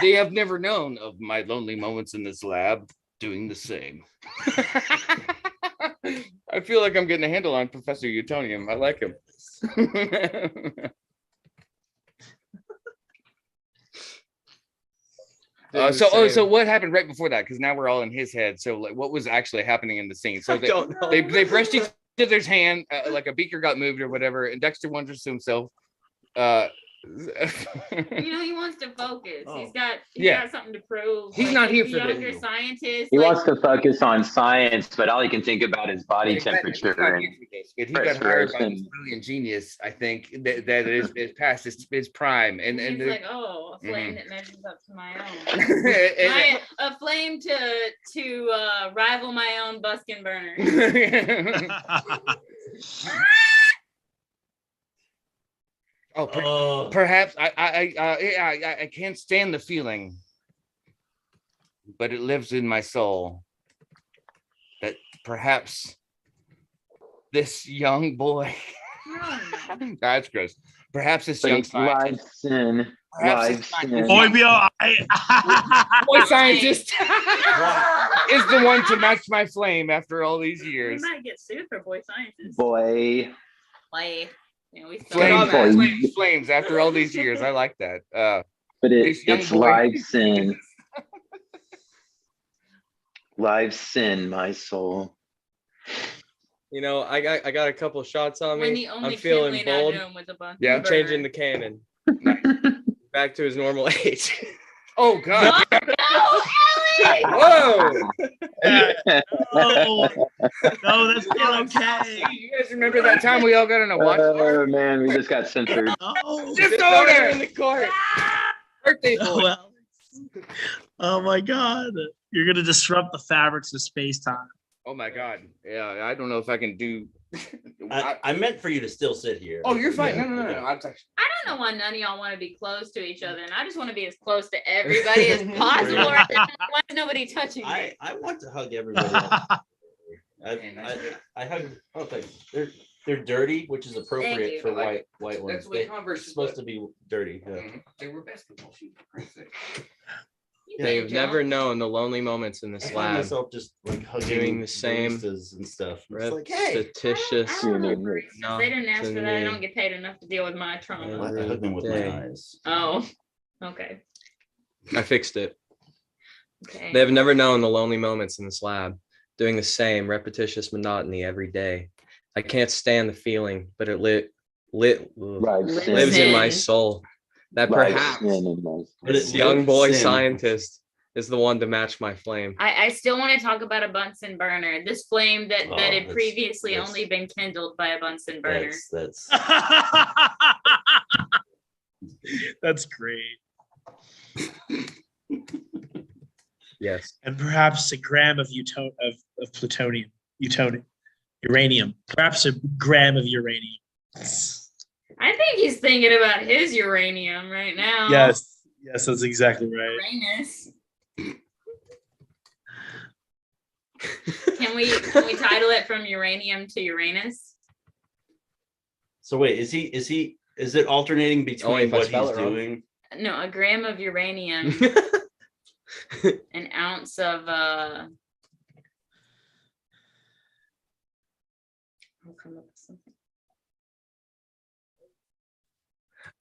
They have never known of my lonely moments in this lab doing the same. I feel like I'm getting a handle on Professor Utonium. I like him. So what happened right before that? Because now we're all in his head. So like, what was actually happening in the scene? So I don't know. they brushed each other's hand, like a beaker got moved or whatever, and Dexter wonders to himself. You know, he wants to focus. Oh. He's got something to prove. He's not here the for younger this. scientist. He like, wants to focus on science, but all he can think about is body temperature and He got hired by this respiration. brilliant genius, I think, that is past his prime, and he's the- like, oh, a flame that measures up to my own. and- A flame to rival my own buskin burner. Oh, Perhaps I can't stand the feeling, but it lives in my soul that perhaps this young boy, that's gross. Perhaps this But young it's live scientist, sin. perhaps Live this sin. Boy, boy scientist is the one to match my flame after all these We years. might get sued for boy scientists. Boy. Like, you know, we Flames, Boy. flames after all these years. I like that. But This young it's boy. live sin. Live sin, my soul. You know, I got a couple shots on when me. the only I'm feeling kindling I bold. knew him was a bunch. Yeah, I'm changing the canon back to his normal age. Oh God! No, Ellie! Whoa! Oh, no, that's not okay. You guys remember that time we all got in a watch Oh man, we just got censored. Oh, disorder in the court. birthday boy? oh, Alex. Oh my God. You're going to disrupt the fabrics of space time. Oh my God! Yeah, I don't know if I can do. I meant for you to still sit here. Oh, you're fine. Yeah, No. okay. I'm actually. I don't know why none of y'all want to be close to each other, and I just want to be as close to everybody as possible. Right now. Why is nobody touching me? I want to hug everybody. I hug. Oh, thanks. They're dirty, which is Thank appropriate you. for I like white ones. That's what Converse They're is supposed to be dirty. Yeah. They were basketball shoes. for Christ's sake. You They've think, never Joe? known the lonely moments in I this find lab. myself just like hugging Doing the same baristas and stuff. It's like, hey, Repetitious. I don't know, Human Bruce. No, They didn't ask to for that. I me. don't get paid enough to deal with my trauma. I hug them with my Day. eyes. Oh, okay. I fixed it. Okay. They've never known the lonely moments in this lab, doing the same repetitious monotony every day. I can't stand the feeling, but it Live lives sin. in my soul. That Live perhaps sin in my But this it young lives boy in. scientist is the one to match my flame. I still want to talk about a Bunsen burner. This flame that Oh, had that's- previously that's- only been kindled by a Bunsen burner. That's That's great. Yes. And perhaps a gram of plutonium, uranium, perhaps a gram of uranium. I think he's thinking about his uranium right now. Yes, that's exactly right. Uranus. Can we title it from uranium to Uranus? so. Wait, is it alternating Only between if I what spell he's it wrong. doing? No, a gram of uranium, an ounce of I'll come up with something.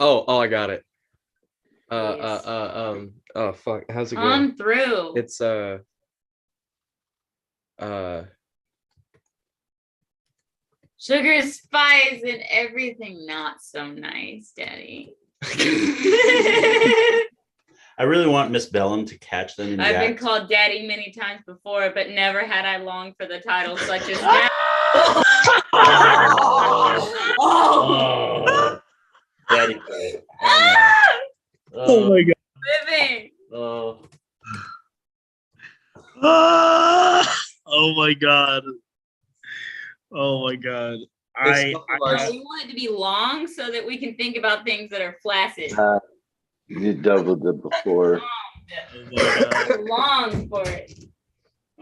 Oh, I got it. Oh fuck, how's it going? Come through. It's Sugar, spice, and everything not so nice, Daddy. I really want Miss Bellum to catch them in the I've been act. called Daddy many times before, but never had I longed for the title such as that. Oh. Daddy play. Oh my god. Living. Oh, Oh my god. Oh my god. It's No, we want it to be long so that we can think about things that are flaccid. You doubled it before. Long for it.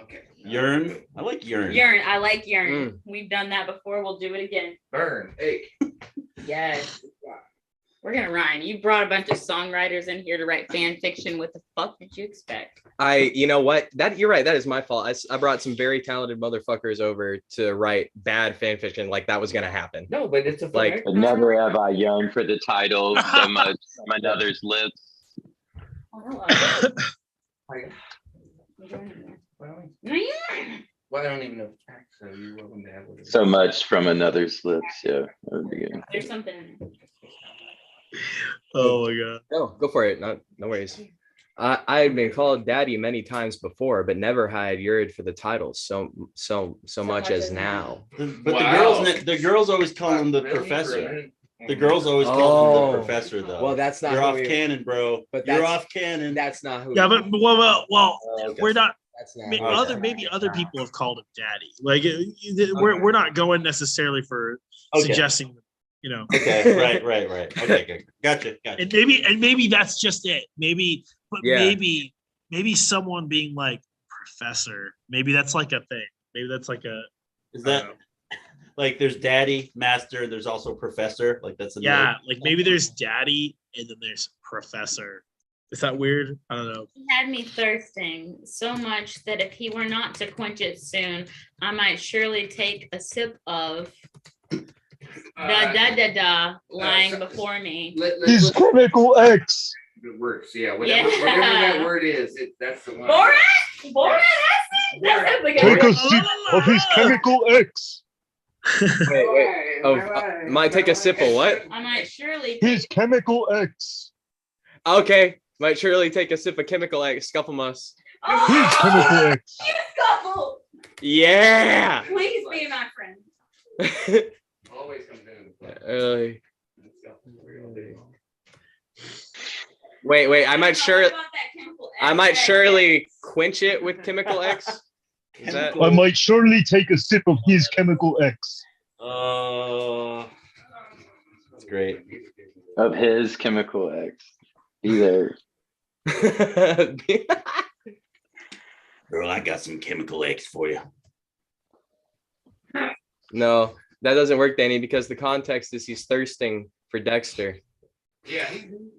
okay. Yearn. I like yearn. Yearn. I like yearn. We've done that before. We'll do it again. Burn. Ache. Yes. We're gonna rhyme. You brought a bunch of songwriters in here to write fan fiction. What the fuck did you expect? You know what? You're right. That is my fault. I brought some very talented motherfuckers over to write bad fan fiction. Like that was gonna happen. No, but it's a Like, But never have I yearned for the title so much from another's lips. Oh, hello. No, you Well, I don't even know facts, so you're welcome to have it. So much from another's lips. Yeah, that would be good. There's something in there. Oh my god. no, go for it. No worries. I've been called daddy many times before, but never had yearned for the title so much as now. But Wow. the girls always call him the Really? professor. The girls always call him Oh. the professor, though. Well, that's not You're who off we- cannon, bro. But You're that's- off cannon. That's not who. Yeah, but well, Okay. we're not. That's not. Maybe other people have called him daddy. Like we're not going necessarily for Okay. suggesting, you know. Okay, right. Okay, good. Gotcha. And maybe that's just it. Maybe someone being like professor. Maybe that's like a thing. Maybe that's like a. Is that like there's daddy, master, there's also professor? Like that's Yeah, like maybe there's daddy and then there's professor. Is that weird? I don't know. He had me thirsting so much that if he were not to quench it soon, I might surely take a sip of lying before me. His chemical X. It works, yeah. Whatever that word is, that's the one. Borat acid? That sounds like Take a a sip of his chemical X. Wait. Might take a sip of what? I might surely His chemical X. Okay. Might surely take a sip of chemical X. Scuffle muss. His chemical X. You scuffle. Yeah. Please be my friend. Always comes in. Wait. I might About that chemical I might X. surely quench it with chemical X. Is that? I might surely take a sip of his chemical X. That's great. Of his chemical X. Be there. Girl, I got some chemical X for you. No, that doesn't work, Danny, because the context is he's thirsting for Dexter. Yeah,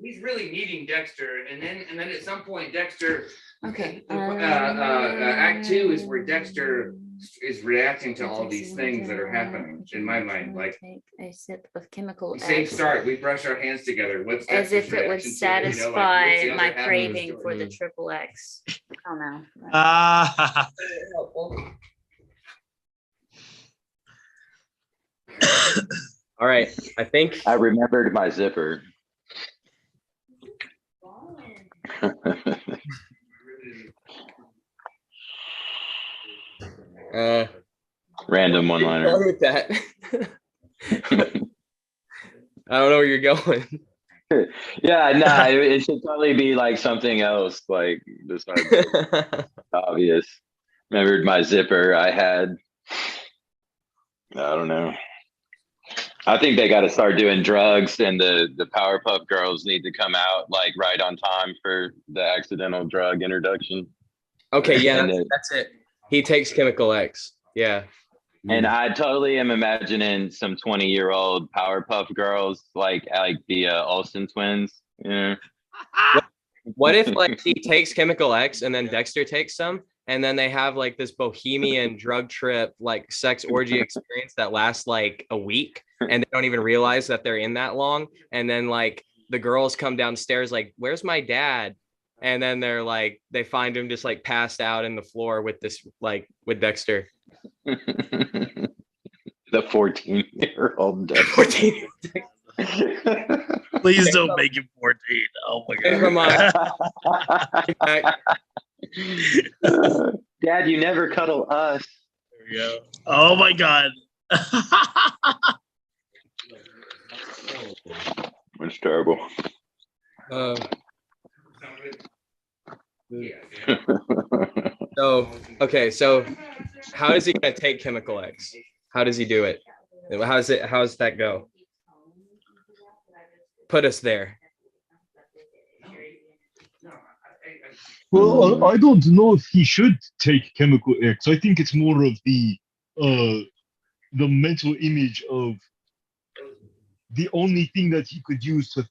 he's really needing Dexter, and then at some point Dexter. Okay. Act 2 is where Dexter is reacting to all these things that are happening in my mind. Like, take a sip of chemical same X. start. We brush our hands together. What's As Dexter's if it would reaction to it? You know, like, satisfy what's the other my half of the craving story? for the triple X. Oh no. Ah. All right, I think I remembered my zipper. Random one go liner. with that. I don't know where you're going. Yeah, nah, it should probably be like something else, like besides obvious. Remembered my zipper. I don't know. I think they got to start doing drugs, and the Powerpuff Girls need to come out like right on time for the accidental drug introduction. Okay, yeah, And that's it. He takes chemical X. Yeah. And I totally am imagining some 20-year-old Powerpuff Girls like the Olsen twins. You know? What if like he takes chemical X and then Dexter takes some, and then they have like this bohemian drug trip, like sex orgy experience that lasts like a week, and they don't even realize that they're in that long. And then like the girls come downstairs like, "Where's my dad?" And then they're like, they find him just like passed out in the floor with Dexter. The 14-year-old. 14. Please don't make him 14. Oh my Come god. on. Dad, you never cuddle us. There we go. Oh my god. It's terrible. Um, so okay, so how is he gonna take chemical X? How does he do it? How does that go? Put us there. Well, I don't know if he should take chemical X. I think it's more of the mental image of the only thing that he could use to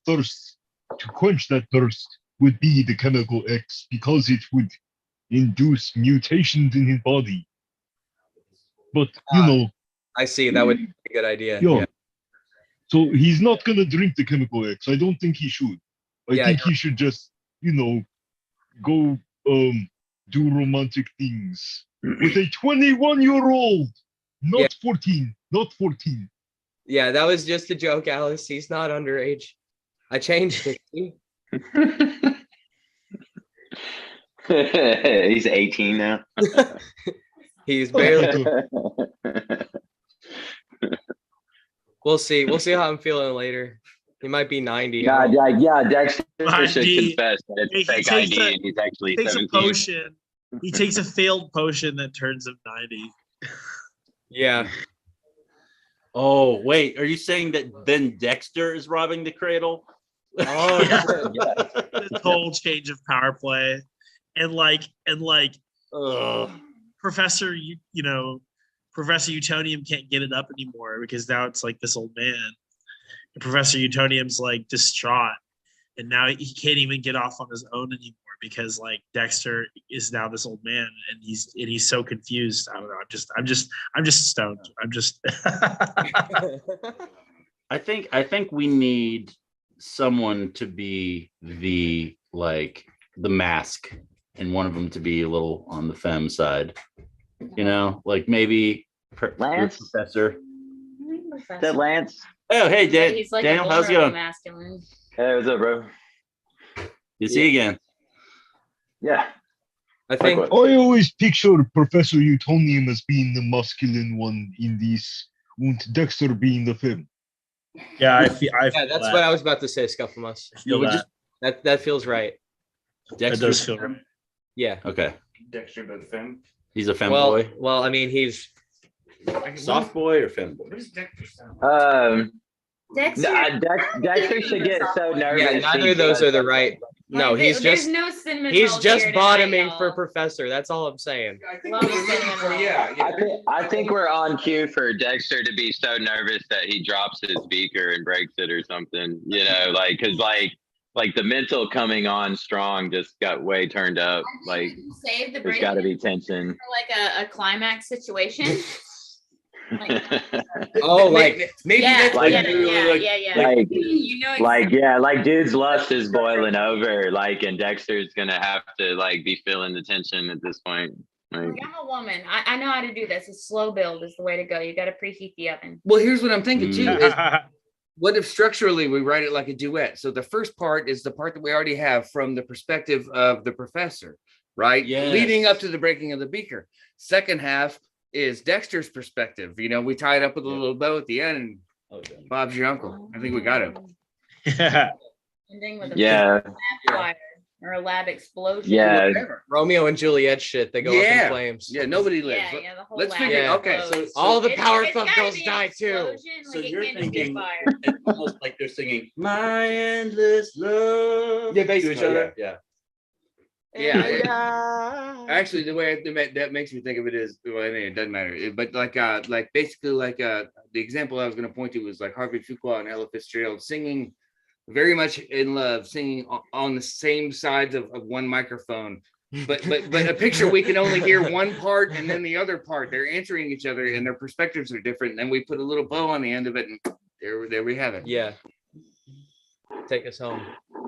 quench that thirst would be the chemical X, because it would induce mutations in his body. But I see. That would be a good idea. yeah. So he's not gonna drink the chemical X. I don't think he should. I think he should just, go do romantic things with a 21-year-old, not 14, not 14. Yeah, that was just a joke, Alice. He's not underage. I changed it. He's 18 now. He's barely. We'll see. We'll see how I'm feeling later. He might be 90. Yeah. Dexter should ID. confess that it's fake ID and he's actually 17. A potion. He takes a failed potion that turns him 90. Yeah. Oh, wait. Are you saying that then Dexter is robbing the cradle? Oh, yeah. This whole change of power play. And Professor, Professor Utonium can't get it up anymore because now it's like this old man. And Professor Utonium's like distraught, and now he can't even get off on his own anymore because like Dexter is now this old man, and he's so confused. I don't know. I'm just stoned. I'm just. I think we need someone to be the mask, and one of them to be a little on the femme side. Like maybe Lance? Professor. Is that Lance? Oh, hey, He's like Daniel, how's it going? masculine. Hey, what's up, bro? You see you again. Yeah. I think I always picture Professor Utonium as being the masculine one in this, and Dexter being the femme. Yeah, I feel that's what I was about to say, Scufflemus. That feels right. That does feel right. Yeah. Okay. Dexter the femme. He's a femboy. Well, I mean, he's soft boy or femboy. What does Dexter sound? Dexter should get so nervous. Yeah, neither of those are the right. No, he's just bottoming for Professor. That's all I'm saying. I think we're on cue for Dexter to be so nervous that he drops his beaker and breaks it or something. Because the mental coming on strong just got way turned up. There's got to be tension for a climax situation. Dude's lust is boiling over, and Dexter's gonna have to be feeling the tension at this point. I'm a woman. I know how to do this. A slow build is the way to go. You got to preheat the oven. Well, here's what I'm thinking too. Is what if structurally we write it like a duet? So the first part is the part that we already have from the perspective of the professor, right? Yes. Leading up to the breaking of the beaker. Second half is Dexter's perspective. We tie it up with a little bow at the end, and Bob's your uncle. I think we got it. Yeah. Ending with a lab fire or a lab explosion. Yeah. Romeo and Juliet shit. They go up in flames. Yeah, nobody lives. Yeah, the whole Let's lab figure. Yeah. Okay, so all the It's Powerpuff gotta Girls be an die too. explosion, So it you're can't just be thinking fire. it's almost like they're singing "My Endless Love" Yeah, to basically, each other. Yeah. Yeah. Actually, the way that makes me think of it is, well, I mean, it doesn't matter. But basically the example I was going to point to was like Harvey Fuqua and Ella Fitzgerald singing very much in love, singing on the same sides of one microphone. But a picture we can only hear one part and then the other part. They're answering each other and their perspectives are different. And we put a little bow on the end of it, and there we have it. Yeah. Take us home.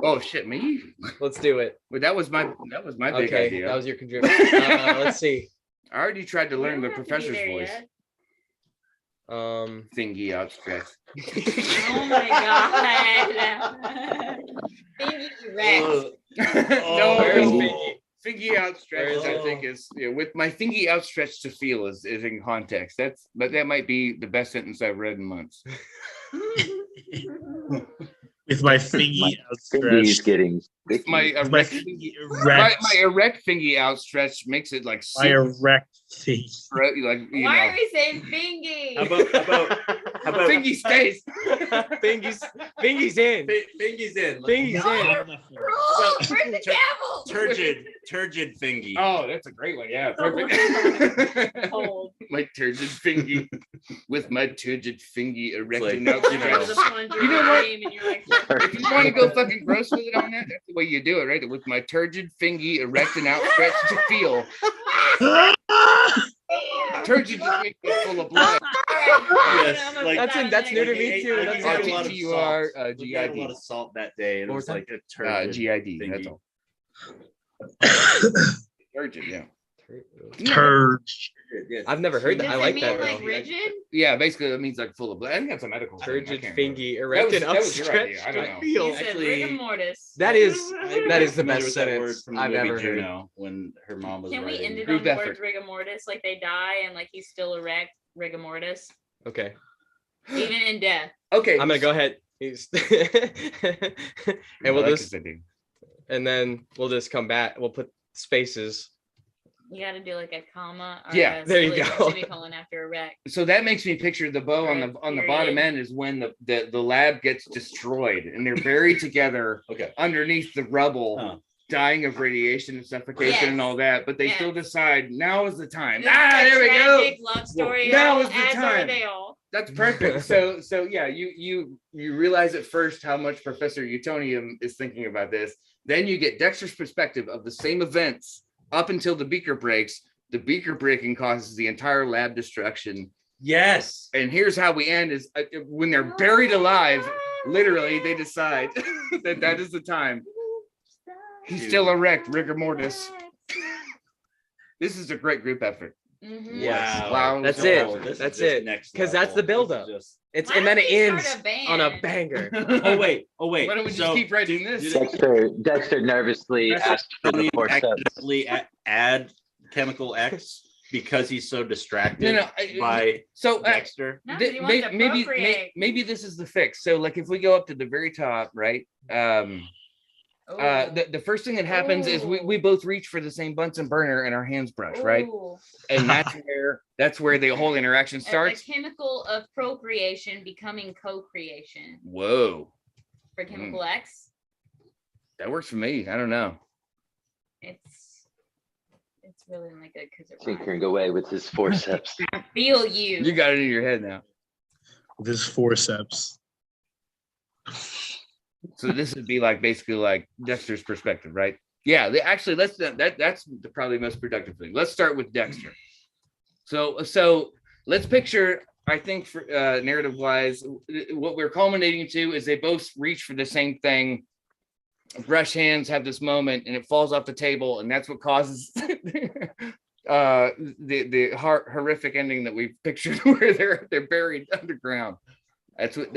Oh shit, me? Let's do it. Well, that was my big Okay, idea. that was your contribution. Let's see. I already tried to learn the don't have to be professor's there voice. yet. Thingy outstretched. Oh my god. Thingy Rex. No, fingy outstretched. I think is with my fingy outstretched to feel is in context. That might be the best sentence I've read in months. With my fingy Fingy's outstretched. getting My sticky. With my erect, fingy my erect. erect fingy outstretched makes it like My erect thing. like you Why know. are we saying fingy? How about Fingy stays. Fingy's in. Fingy's in? Fingy's in. Rule, where's the gavel? Turgid fingy. Oh, that's a great one. Yeah, perfect. Cold. My turgid fingy with my turgid fingy erected like, out. you know. There's a plunger You know what? game and you're like, If you want to go fucking gross with it on that, that's the way you do it, right? With my turgid fingy erect and outstretched to feel. Turgid just makes me full of blood. Yes, like That's new to me I too. ate That's a new. lot of R-T-T-U-R, salt. We had a lot of salt that day, and it What was was like a turgid GID. thingy. That's all. Turgid, yeah. Turd. Yeah. I've never heard does that. I it like mean that like though. rigid? Yeah, basically that means like full of blood. I think that's a medical term. I Turgid can't remember. fingy erect and that was your idea. outstretched I don't to know. feel. You said Actually, rigor mortis. That is I that is the familiar best with that word sentence from the I've movie ever heard. Juno, when her mom was Can we writing. end it Group on the effort. words rigor mortis? Like they die and like he's still erect, rigor mortis, Okay, even in death. Okay. I'm gonna go ahead. He's and we'll just and then we'll just come back. We'll put spaces. You got to do like a comma or Yeah, a there you go. semicolon after erect. So that makes me picture the bow on the bottom end is when the lab gets destroyed and they're buried together Okay. underneath the rubble, Huh. dying of radiation and suffocation Yes. and all that. But they Yes. still decide now is the time. This There we go. tragic love story. Now is the as time. are they all. That's perfect. So yeah, you realize at first how much Professor Utonium is thinking about this. Then you get Dexter's perspective of the same events up until the beaker breaks. The beaker breaking causes the entire lab destruction. Yes. And here's how we end: is when they're buried alive. Literally, they decide that is the time. He's still erect, rigor mortis. This is a great group effort. Mhm. Yes. Wow. That's So it. This is That's just it. next 'Cause that's level. the buildup. This is It's Why and then don't it we ends start a on a band? banger. oh wait. Why don't we just keep writing this? Dexter nervously asked for the forceps. accidentally add chemical X because he's so distracted by So Dexter. No, 'cause he wants to procreate. maybe this is the fix. So like if we go up to the very top, right? Ooh. The first thing that happens is we both reach for the same Bunsen burner and our hands brush, right? Ooh. And that's where the whole interaction A starts. chemical of procreation becoming co-creation Whoa, for chemical X. that works for me. I don't know. It's really not good because it Tinkering away with his forceps. I feel you. You got it in your head now. With his forceps. So this would be like basically like Dexter's perspective, right? Yeah, actually that's the probably most productive thing. Let's start with Dexter. So let's picture, I think for narrative wise, what we're culminating to is they both reach for the same thing, brush hands, have this moment, and it falls off the table, and that's what causes the horrific ending that we pictured where they're buried underground. That's what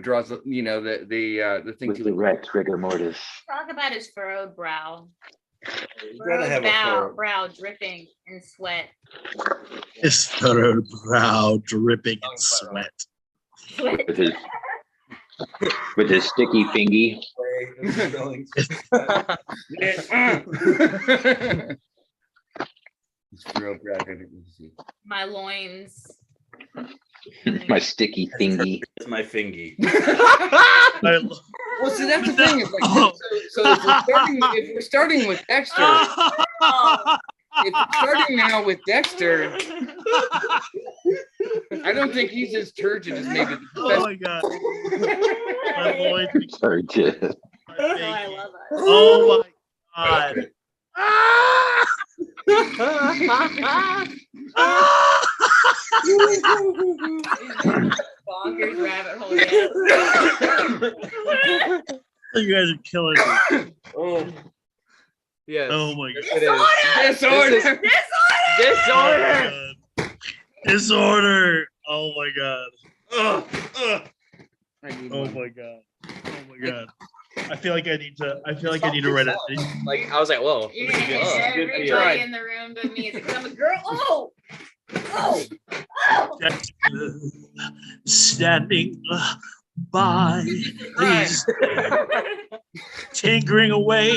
draws the thing With to the Rex rigor mortis. Talk about his furrowed brow. gotta have a Brow dripping in sweat. His furrowed brow dripping in sweat. With his sticky fingy. My loins. My sticky thingy. It's my fingy. Well, see, that's the thing. Is like, so if we're starting with Dexter, if we're starting now with Dexter, I don't think he's as turgid as maybe the Oh my god. My loins. Turgid. I love it. Oh my god. Bonkers rabbit hole. You guys are killing me. Oh. Yes. Oh my god. It is. Disorder. Disorder. Disorder. Oh my god. Oh my god. Oh my god. I feel like I need to write it. Like I was like, whoa. You're gonna Good. hit Good everybody feel. in the room but me. It's like, I'm a girl. Oh. Standing by his tinkering away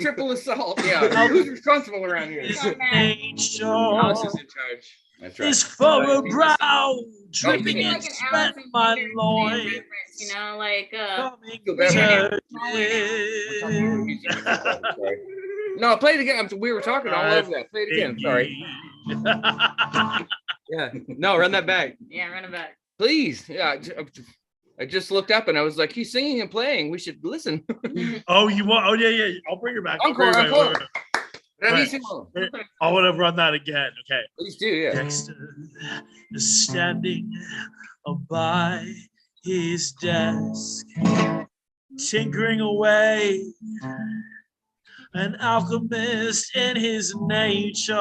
Triple assault. Yeah. Who's responsible around here? his House nature is in charge. That's his furrowed brow It dripping was in like an sweat, Allison my Peterson loins reference, you know, like coming Feel bad to Sorry. No, play it again. We were talking all over that. Play it again. Sorry. Yeah. No, run that back. yeah, run it back. Please. Yeah. I just looked up and I was like, he's singing and playing. We should listen. Oh, you want? Oh, yeah. I'll bring her back. Encore. Right. I want to run that again. Okay. Please do. Yeah. Dexter is standing by his desk, tinkering away, an alchemist in his nature,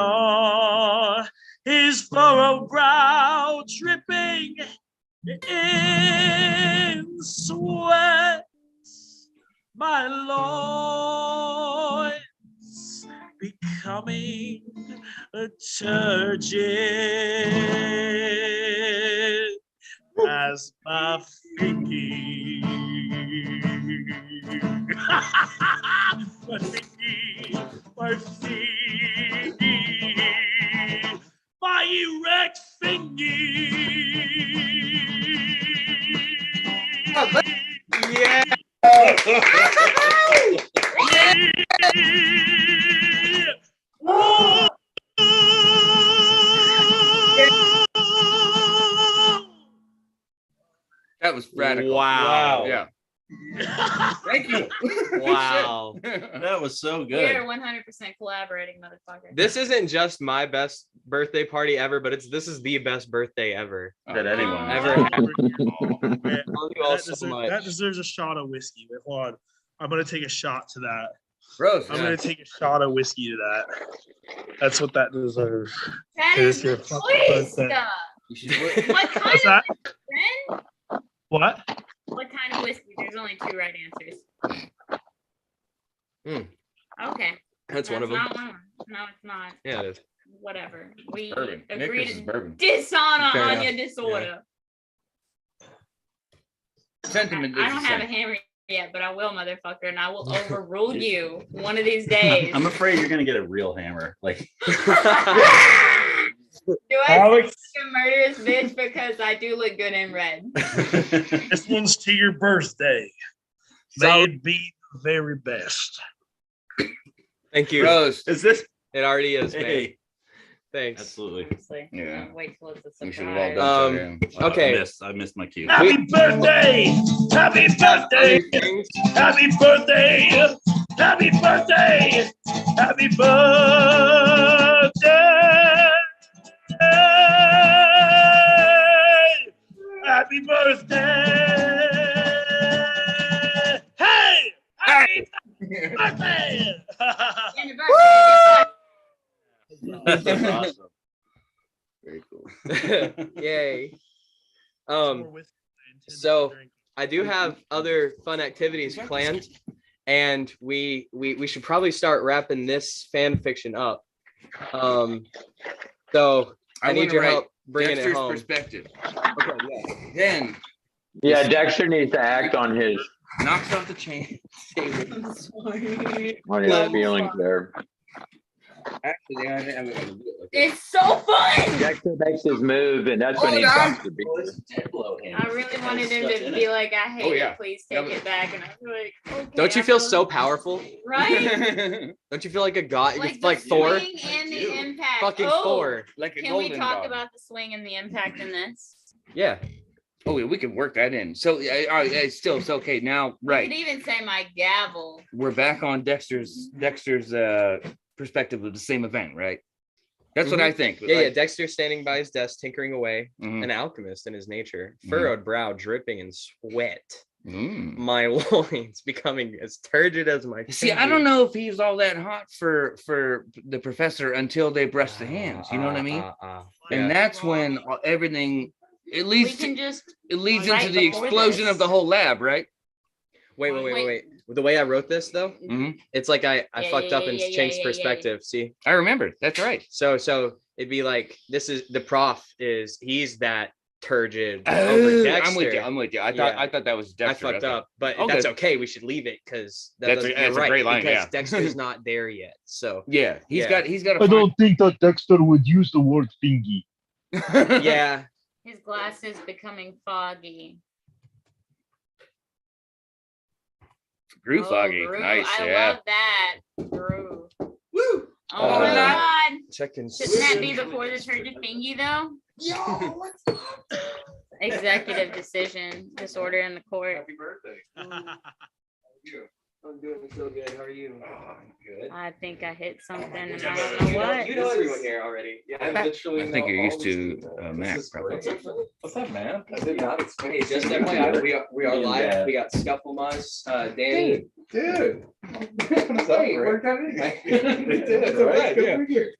his furrowed brow dripping in sweat, my loins becoming turgid as my fingy, my erect fingy. Yeah. That was radical. Wow. Yeah. Thank you. Wow. That was so We good. are 100% collaborating, motherfucker. This isn't just my best birthday party ever, but this is the best birthday ever. That anyone Ever. Man, Thank you all that, so deserves, much. that deserves a shot of whiskey. Wait, hold on. I'm gonna take a shot to that. Rose. I'm gonna take a shot of whiskey to that. That's what that deserves. That It is is your the fucking choice. birthday. What kind What's of that? friend? What? What kind of whiskey? There's only 2 right answers. Okay. That's one of them. Not one. No, it's not. Yeah, it is. Whatever. We Bourbon. Nick, agreed this is to bourbon. dishonor Fair on enough. your disorder. Sentiment I is don't the have a same. hammer yet, but I will, motherfucker, and I will overrule you one of these days. I'm afraid you're gonna get a real hammer. Like Do I Alex, a murderous bitch because I do look good in red? this one's to your birthday. May it be the very best. Thank you. Rose. is this? It already is, man. Hey, Thanks. absolutely. Honestly. Yeah. Wait till it's a We surprise. should have all done so. Okay. I missed my cue. Happy birthday! Happy birthday! Happy birthday! Happy birthday! Happy birthday! Happy birthday! Hey! Happy birthday! Happy birthday. That's awesome. Very cool. Yay. So I do have other fun activities planned, and we should probably start wrapping this fan fiction up. So I need your help bringing Dexter's it home. perspective. Okay, yeah. Then Yeah, Dexter needs to act on his knocks off the chain. I'm sorry. on his feelings there. Actually, It's so fun. Dexter makes his move, and that's when he Hold on. stops to be. I really wanted him to be like, I hate Oh, yeah. it. Please take it back. And I was like, okay. Don't you I feel so powerful? Right? Don't you feel like a god? Like, Like the Thor? swing and the impact. Fucking Oh, Thor. like a Can we golden talk dog. about the swing and the impact in this? Yeah. Oh, yeah, we can work that in. So, it's still it's okay now. You Right, could even say my gavel. we're back on Dexter's perspective of the same event, right? That's what I think. Yeah, Dexter standing by his desk, tinkering away, Mhm. an alchemist in his nature, Mhm. furrowed brow dripping in sweat, Mm. my loins becoming as turgid as my See, I don't know if he's all that hot for the professor until they brush the hands. You know what I mean? And that's when everything it We leads can to, just it leads right into the before explosion this. of the whole lab, right? Wait. The way I wrote this though, Mhm. it's like I Yeah, fucked yeah, up and yeah, yeah, changed yeah, yeah. perspective. See, I remember. That's right. so it'd be like this is the prof is he's that turgid Oh, over Dexter. I'm with you. I Yeah. thought that was Dexter. I fucked Okay. up, but Okay. that's okay. We should leave it because That's a great line, because yeah. Dexter's not there yet. So Yeah, he's Yeah. got I a don't think that Dexter would use the word thingy. yeah, His glasses becoming foggy. Groove foggy. Groove. Nice. I Yeah. love that. Groove. Woo. Oh my God. checking. Shouldn't that be before the turgid thingy though? Yo, what's up? Executive decision, disorder in the court. Happy birthday. I'm doing so good. How are you? Good. I think I hit something and I don't know what. You know everyone here already. Yeah, I literally I think know you're used all these to people. Mac, This is probably. great. What's up, man? I did not expect. Hey, just FYI, we are live. We got Scuffle Moss, Danny. Dude. What's up, Hey, Rick? worked out anything. It did. It's all right, Good yeah. for you.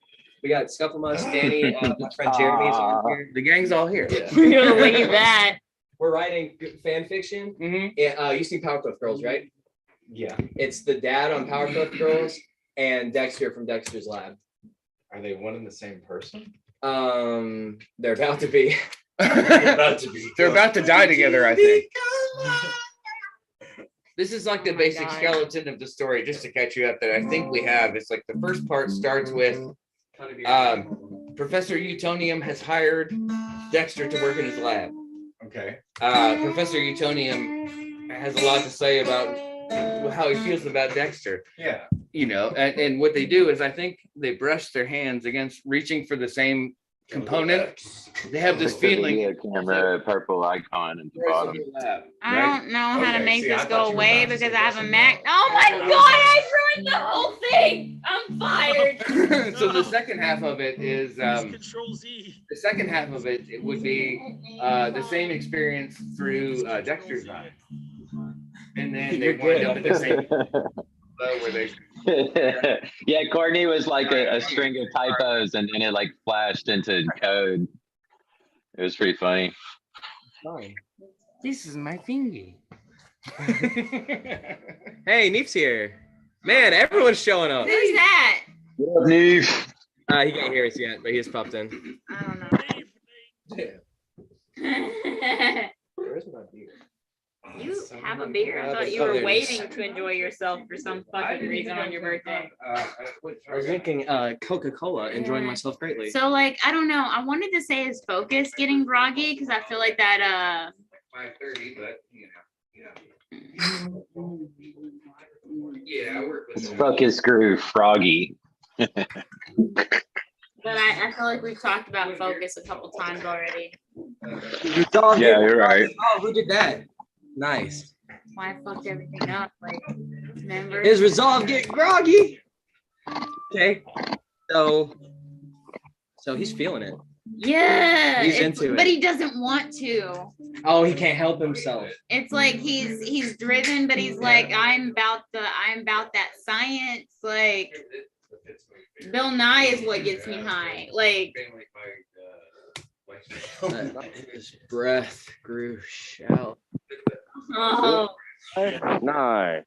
We got Scuffle Moss, Danny, my friend Jeremy's on here. The gang's all here. You'll leave that. We're writing fan fiction. Mm-hmm. You see Powerpuff Girls, right? Yeah. It's the dad on Powerpuff Girls and Dexter from Dexter's Lab. Are they one and the same person? They're about to be. About to be. They're about to die together, I think. This is like the Oh my basic God. skeleton of the story, just to catch you up that I think we have. It's like the first part starts with Professor Utonium has hired Dexter to work in his lab. Okay. Professor Utonium has a lot to say about how he feels about Dexter. Yeah. You know, and what they do is I think they brush their hands against reaching for the same component. They have this feeling. Yeah, camera, purple icon at the bottom. I don't know how to Okay, make see, I this thought go you were away about to because say I have a Russian Mac. doll. Oh my God, I ruined the whole thing. I'm fired. So the second half of it is Control Z. the second half of it would be the same experience through Dexter's eye. And then they wind up at the same where they Yeah, Courtney was like a string of typos and then it like flashed into code. It was pretty funny. This is my thingy. Hey, Neef's here. Man, everyone's showing up. Who's that? What up, Neve? He can't hear us yet, but he just popped in. I don't know. Where's my beer? You have a beer? I thought you were waiting to enjoy yourself for some fucking reason on your birthday. I was drinking Coca-Cola, enjoying myself greatly. So like, I don't know. I wanted to say is focus getting groggy because I feel like that 5:30, but yeah, I work with Focus grew froggy. but I feel like we've talked about focus a couple times already. Yeah, you're right. Oh, who did that? Nice. Why I fucked everything up, like remember? His resolve get groggy. Okay. So he's feeling it. Yeah, He's it's- into it. but he doesn't want to. Oh, he can't help himself. It's like he's driven, but he's like, I'm about that science. Like Bill Nye is what gets me high. Like His breath grew shallow. oh, Nice.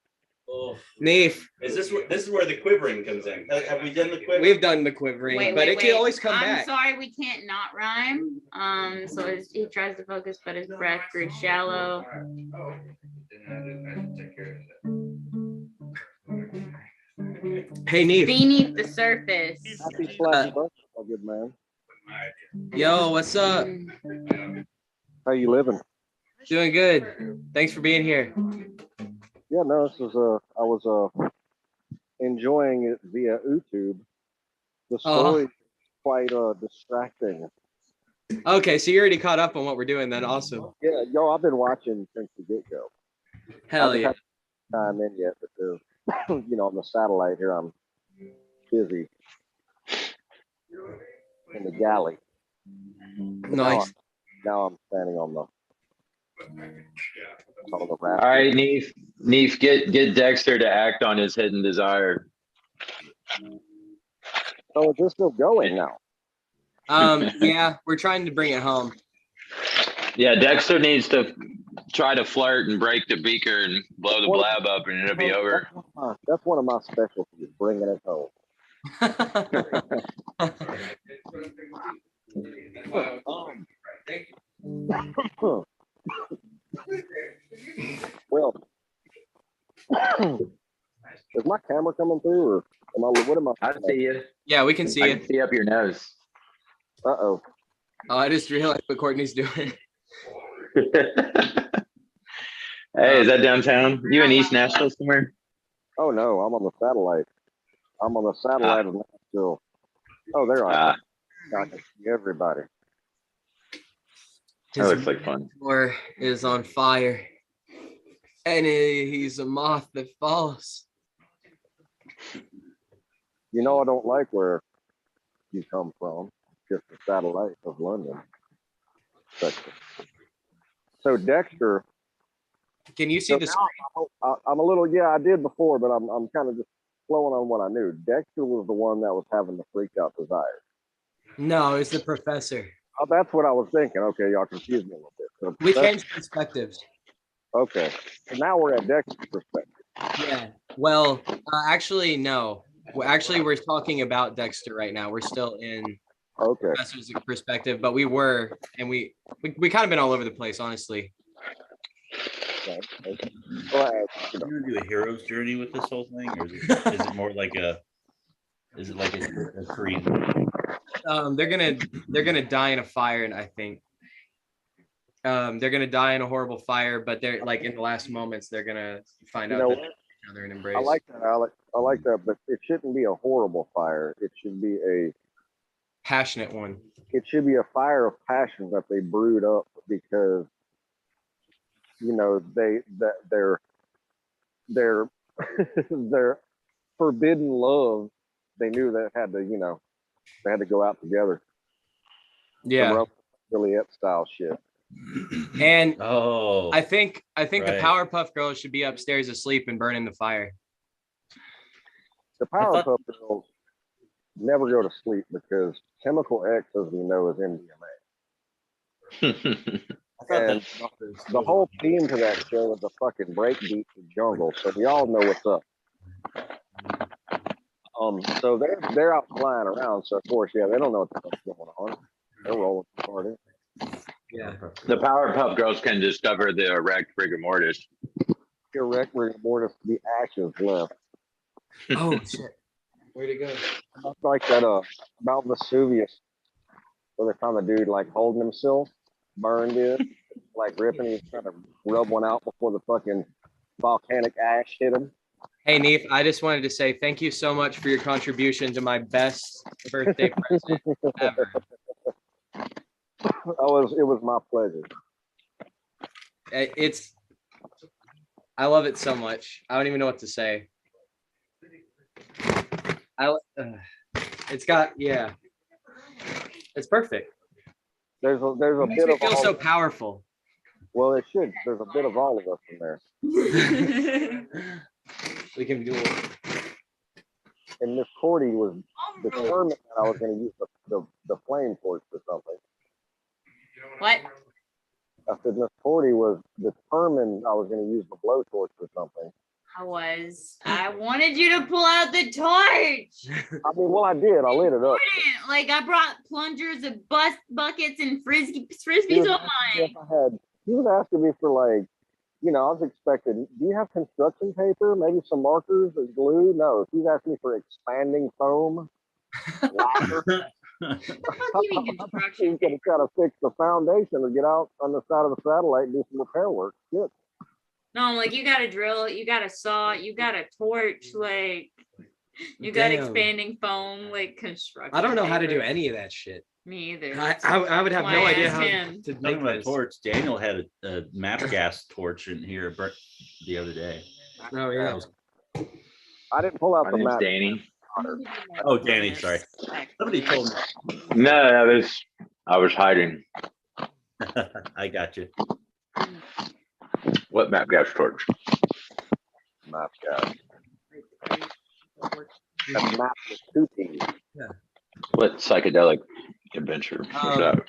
Neef, Is this where the quivering comes in? Have we done the quivering? we've done the quivering, but it can always come I'm back. sorry, we can't not rhyme. So he tries to focus, but his breath grew shallow. Hey, Neef. Beneath the surface. Happy flat birthday, my good man. Yo, what's up? How you living? Doing good. Thanks for being here. Yeah, no, this is I was enjoying it via YouTube. The story is quite distracting. Okay, so you already caught up on what we're doing then. Awesome. Yeah, yo, I've been watching since the get go. Hell yeah. Time in yet, but you know, on the satellite here, I'm busy in the galley. Nice. Now I'm standing on the All right, Neef, get Dexter to act on his hidden desire. So is this still going now? Yeah, we're trying to bring it home. Yeah, Dexter needs to try to flirt and break the beaker and blow the blab up, and it'll be over. That's one of my specialties, bringing it home. coming through, or what am I? I see you. Yeah, we can see I you. can see up your nose. Uh-oh. Oh, I just realized what Courtney's doing. Hey, is that downtown? You in East Nashville somewhere? Oh no, I'm on the satellite. I'm on the satellite of Nashville. Oh, there I am. I can see everybody. That looks like fun. Or is on fire, and he's a moth that falls. You know, I don't like where you come from. Just the satellite of London. So Dexter. Can you see the screen? I'm a little, yeah, I did before, but I'm kind of just flowing on what I knew. Dexter was the one that was having the freaked out desire. No, it's the professor. Oh, that's what I was thinking. Okay, y'all confused me a little bit. So We changed perspectives. Okay, so now we're at Dexter's perspective. Yeah. Well, actually, no. Well, actually, we're talking about Dexter right now. We're still in professor's perspective, but we were, and we kind of been all over the place, honestly. You want to do a hero's journey with this whole thing, or is it more like a free? They're gonna die in a fire, and I think they're gonna die in a horrible fire, but they're like in the last moments they're gonna find out that each other and embrace. I like that, Alex. I like that, but it shouldn't be a horrible fire. It should be a passionate one. It should be a fire of passion that they brewed up because their their forbidden love. They knew that had to they had to go out together. Yeah, Juliet style shit. And I think right. the Powerpuff Girls should be upstairs asleep and burning the fire. The Powerpuff Girls never go to sleep because Chemical X, as we know, is MDMA. And the whole theme to that show is a fucking breakbeat to jungle, so we all know what's up. So they're out flying around, so of course, yeah, they don't know what the fuck's going on. They're rolling hard. Yeah. The Powerpuff Girls can discover the erect rigor mortis. Erect rigor mortis, the ashes left. Oh shit! Where'd it go? That's like that Mount Vesuvius, where they found the dude like holding himself, burned it, like ripping. He's trying to rub one out before the fucking volcanic ash hit him. Hey, Neef, I just wanted to say thank you so much for your contribution to my best birthday present ever. It was my pleasure. I love it so much. I don't even know what to say. It's perfect. There's a It makes bit me of feel so powerful. Well, it should. There's a bit of all of us in there. We can do it. And Miss Cordy was determined that I was going to use the flame torch for something. What? I said Miss Cordy was determined I was going to use the blowtorch for something. I wanted you to pull out the torch. I mean, well, I did. I lit it up. Like I brought plungers and buckets and frisbees on mine. He was asking me for like, I was expecting, do you have construction paper? Maybe some markers or glue? No, he's asking me for expanding foam. Lacquer. He's going to try to fix the foundation or get out on the side of the satellite and do some repair work. Shit. No, I'm like, you got a drill, you got a saw, you got a torch, like, you got expanding foam, like construction. I don't know how to do any of that shit. Me either. I would have no idea how to make a torch. Daniel had a map gas torch in here the other day. Oh yeah. I didn't pull out the map. Danny. Oh, Danny, sorry. Somebody told me. No, I was hiding. I got you. What map gas torch? Map gas. That's map with 2 T's. Yeah. What psychedelic adventure was that?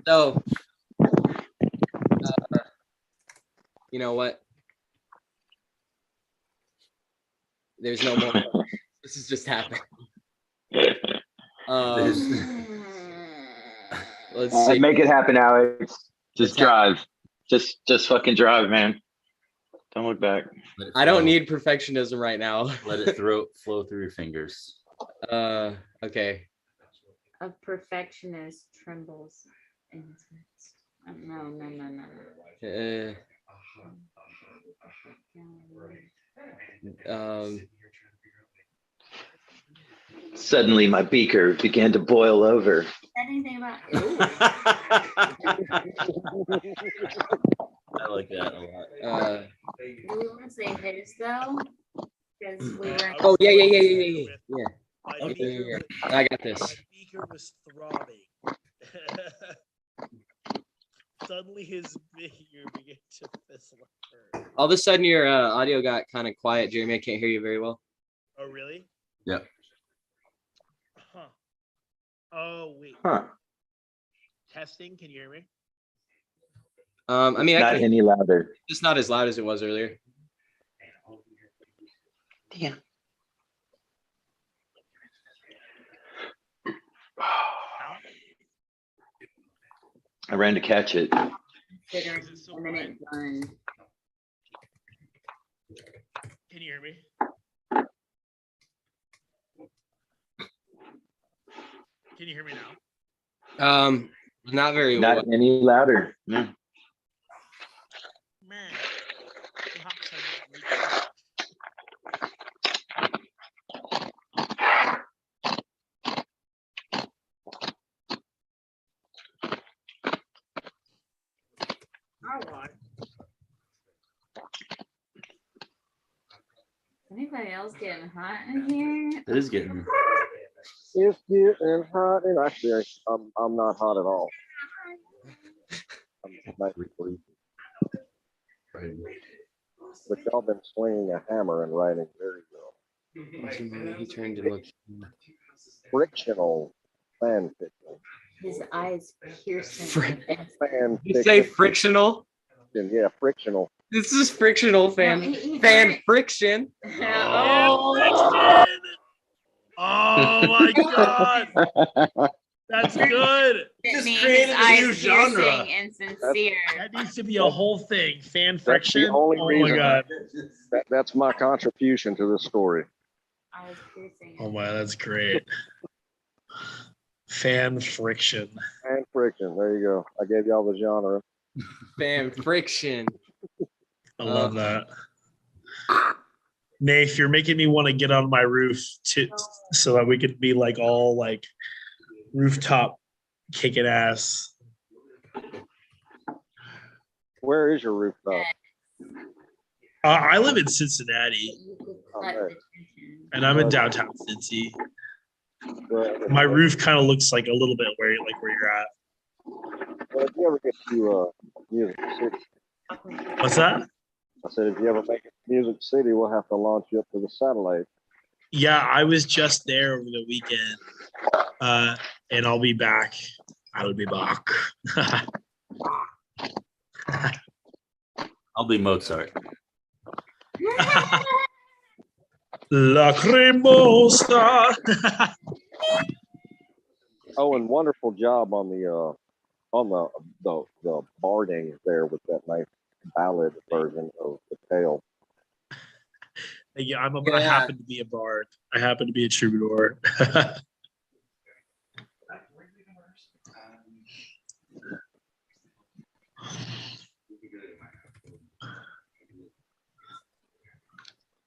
So, you know what? There's no more. This has just happened. Let's see. Make it happen, Alex. Just drive. Just fucking drive, man. Don't look back. I don't need perfectionism right now. Let it flow through your fingers. Okay. A perfectionist trembles in his midst. No. Suddenly, my beaker began to boil over. Anything about I like that a lot. do we want to say his though? Because we were Oh yeah. My Okay, beaker, yeah. I got this. My beaker was throbbing. Suddenly his beaker began to fizzle over. All of a sudden your audio got kind of quiet, Jeremy. I can't hear you very well. Oh, really? Yep. Huh. Oh, wait. Huh. Testing, can you hear me? I mean, Not any louder. it's not as loud as it was earlier. Damn. I ran to catch it. considering imminent gun. Can you hear me? Can you hear me now? Not very well. Not any louder. No. Man. Anybody else getting hot in here? It is getting. It's getting hot, and actually, I'm not hot at all. I'm nice and breezy. But y'all been swinging a hammer and writing very well. He turned and looked. Frictional fan fiction. His eyes piercing. Fan You say frictional? Yeah, frictional. This is frictional fan friction. Oh, Oh my god. That's good. it means created his a eyes new genre. piercing and sincere. That needs to be a whole thing. Fan That's the friction. only Oh my reason. god. That's my contribution to the story. Eyes piercing. Oh my, that's great. Fan friction. Fan friction. There you go. I gave y'all the genre. Fan friction. I love that. Nath, you're making me want to get on my roof so that we could be like all like rooftop kicking ass. Where is your rooftop? I live in Cincinnati, Okay. and I'm in downtown Cincy. Well, My roof kind of looks like a little bit where you're at. well, if you ever get to Music City, What's that? I said if you ever make it to Music City, we'll have to launch you up to the satellite. Yeah, I was just there over the weekend, and I'll be back. I'll be back. I'll be Mozart. Lacrimosa. Oh, and wonderful job on the barding there with that nice ballad version of the tale. Yeah, I happen to be a bard. I happen to be a troubadour.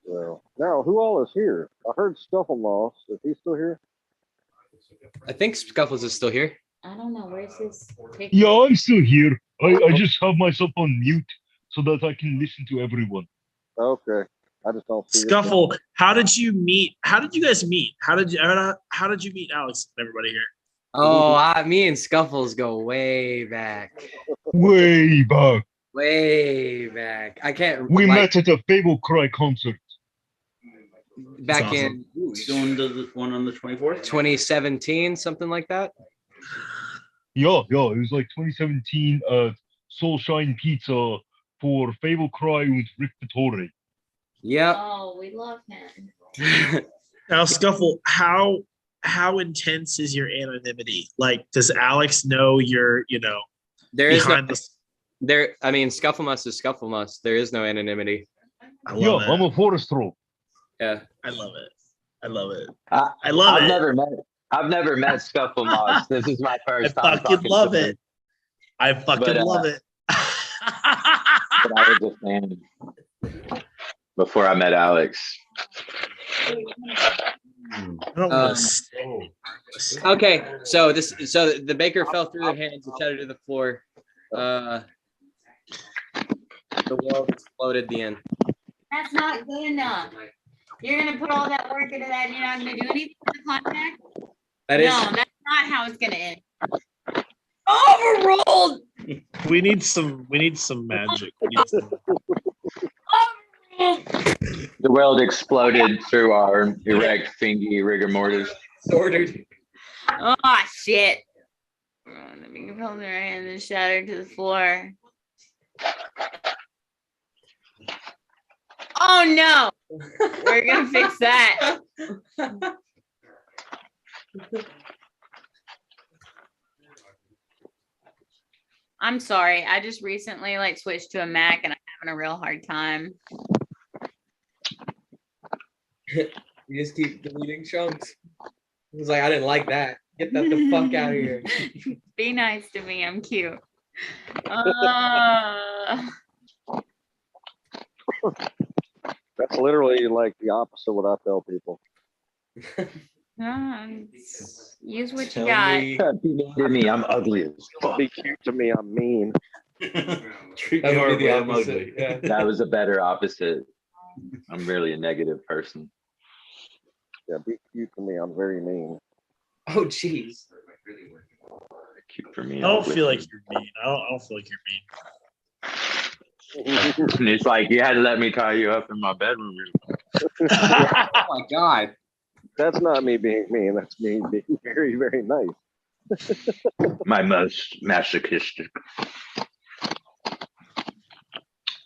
Well, now who all is here? I heard Scufflemoss. Is he still here? I think Scuffles is still here. I don't know. Where's his picture? Yeah, I'm still here. I just have myself on mute so that I can listen to everyone. Okay. I just don't see it. Scuffle, how did you meet? How did you guys meet? How did you meet Alex and everybody here? Oh, me and Scuffles go way back. Way back. Way back. I can't. We met at a Fable Cry concert. Back That's in Ooh, you going to the one on the 24th? 2017, something like that. Yeah, it was like 2017 Soulshine Pizza for Fable Cry with Rhetoric. Yep. Oh, we love him. Now, Scuffle, how intense is your anonymity? Like, does Alex know you're, There is no, behind the? I mean, Scufflemus is Scufflemus. There is no anonymity. I Yeah, love I'm it. a forest troll. Yeah. I love it. I love it. I, I love I've it. never met Scuffle Moss. This is my I first time fucking talking love to him. it. I fucking But, love it. But I was a fan before I met Alex. I don't want to Okay, so the baker fell through their hands and shattered to the floor. The world exploded. The end. That's not good enough. You're gonna put all that work into that and you're not gonna do anything with the contract? That is. No, that's not how it's gonna end. Overruled! We need some magic. We need some The world exploded through our erect thingy rigor mortis. Ordered. Oh shit. The baker fell through their hands and shattered to the floor. Oh no! We're gonna fix that. I'm sorry. I just recently switched to a Mac and I'm having a real hard time. You just keep deleting chunks. It was like, I didn't like that. Get that the fuck out of here. Be nice to me. I'm cute. That's literally like the opposite of what I tell people. Use what you got. Be mean to me. I'm ugly as fuck. Be cute to me. I'm mean. Treat That me would be the horribly, I'm opposite. ugly. Yeah. That was a better opposite. I'm really a negative person. Yeah, be cute to me. I'm very mean. Oh jeez. Cute for me. I don't feel like you're mean. I don't feel like you're mean. And it's like you had to let me tie you up in my bedroom. Oh my god. That's not me being mean. That's me being very, very nice. My most masochistic.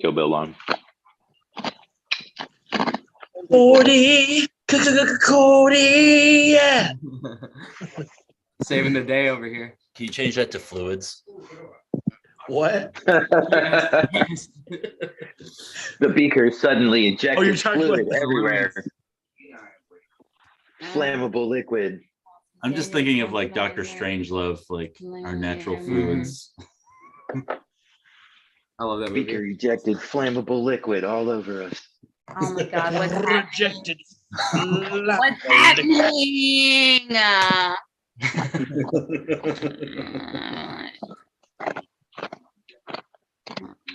Kill Bill on. 40, Cody, yeah. Saving the day over here. Can you change that to fluids? What? The beaker suddenly ejected you're talking about fluid the everywhere. Flammable liquid. I'm just thinking of like Dr. Strangelove, like our natural fluids. I love that movie. Beaker ejected flammable liquid all over us. Oh my god, what's happening? Rejected. What's happening?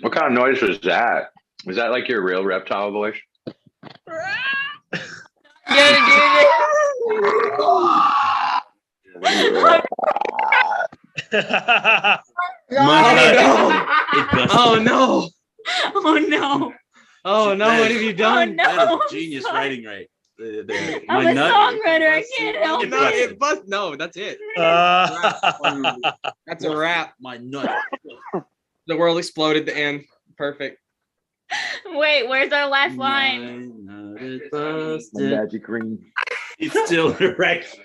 What kind of noise was that? Was that like your real reptile voice? Oh no! Oh no! Oh no! What have you done? Oh, no. That is genius writing right there. I'm a songwriter. I can't help No, it. no, that's it. Uh, That's a wrap. My nut. The world exploded. The end. Perfect. Wait, where's our last line? My nut is My busted. magic ring. It's still erect.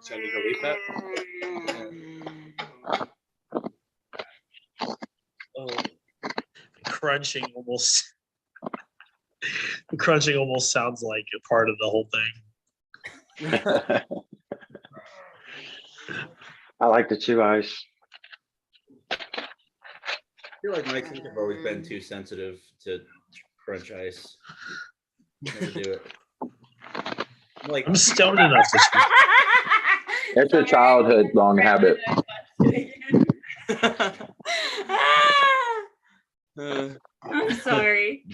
Shall we delete that? crunching almost sounds like a part of the whole thing. I like to chew ice. I feel like my teeth have always been too sensitive to crunch ice. Never do it. I'm stoned enough to speak. It's a childhood long habit. I'm sorry.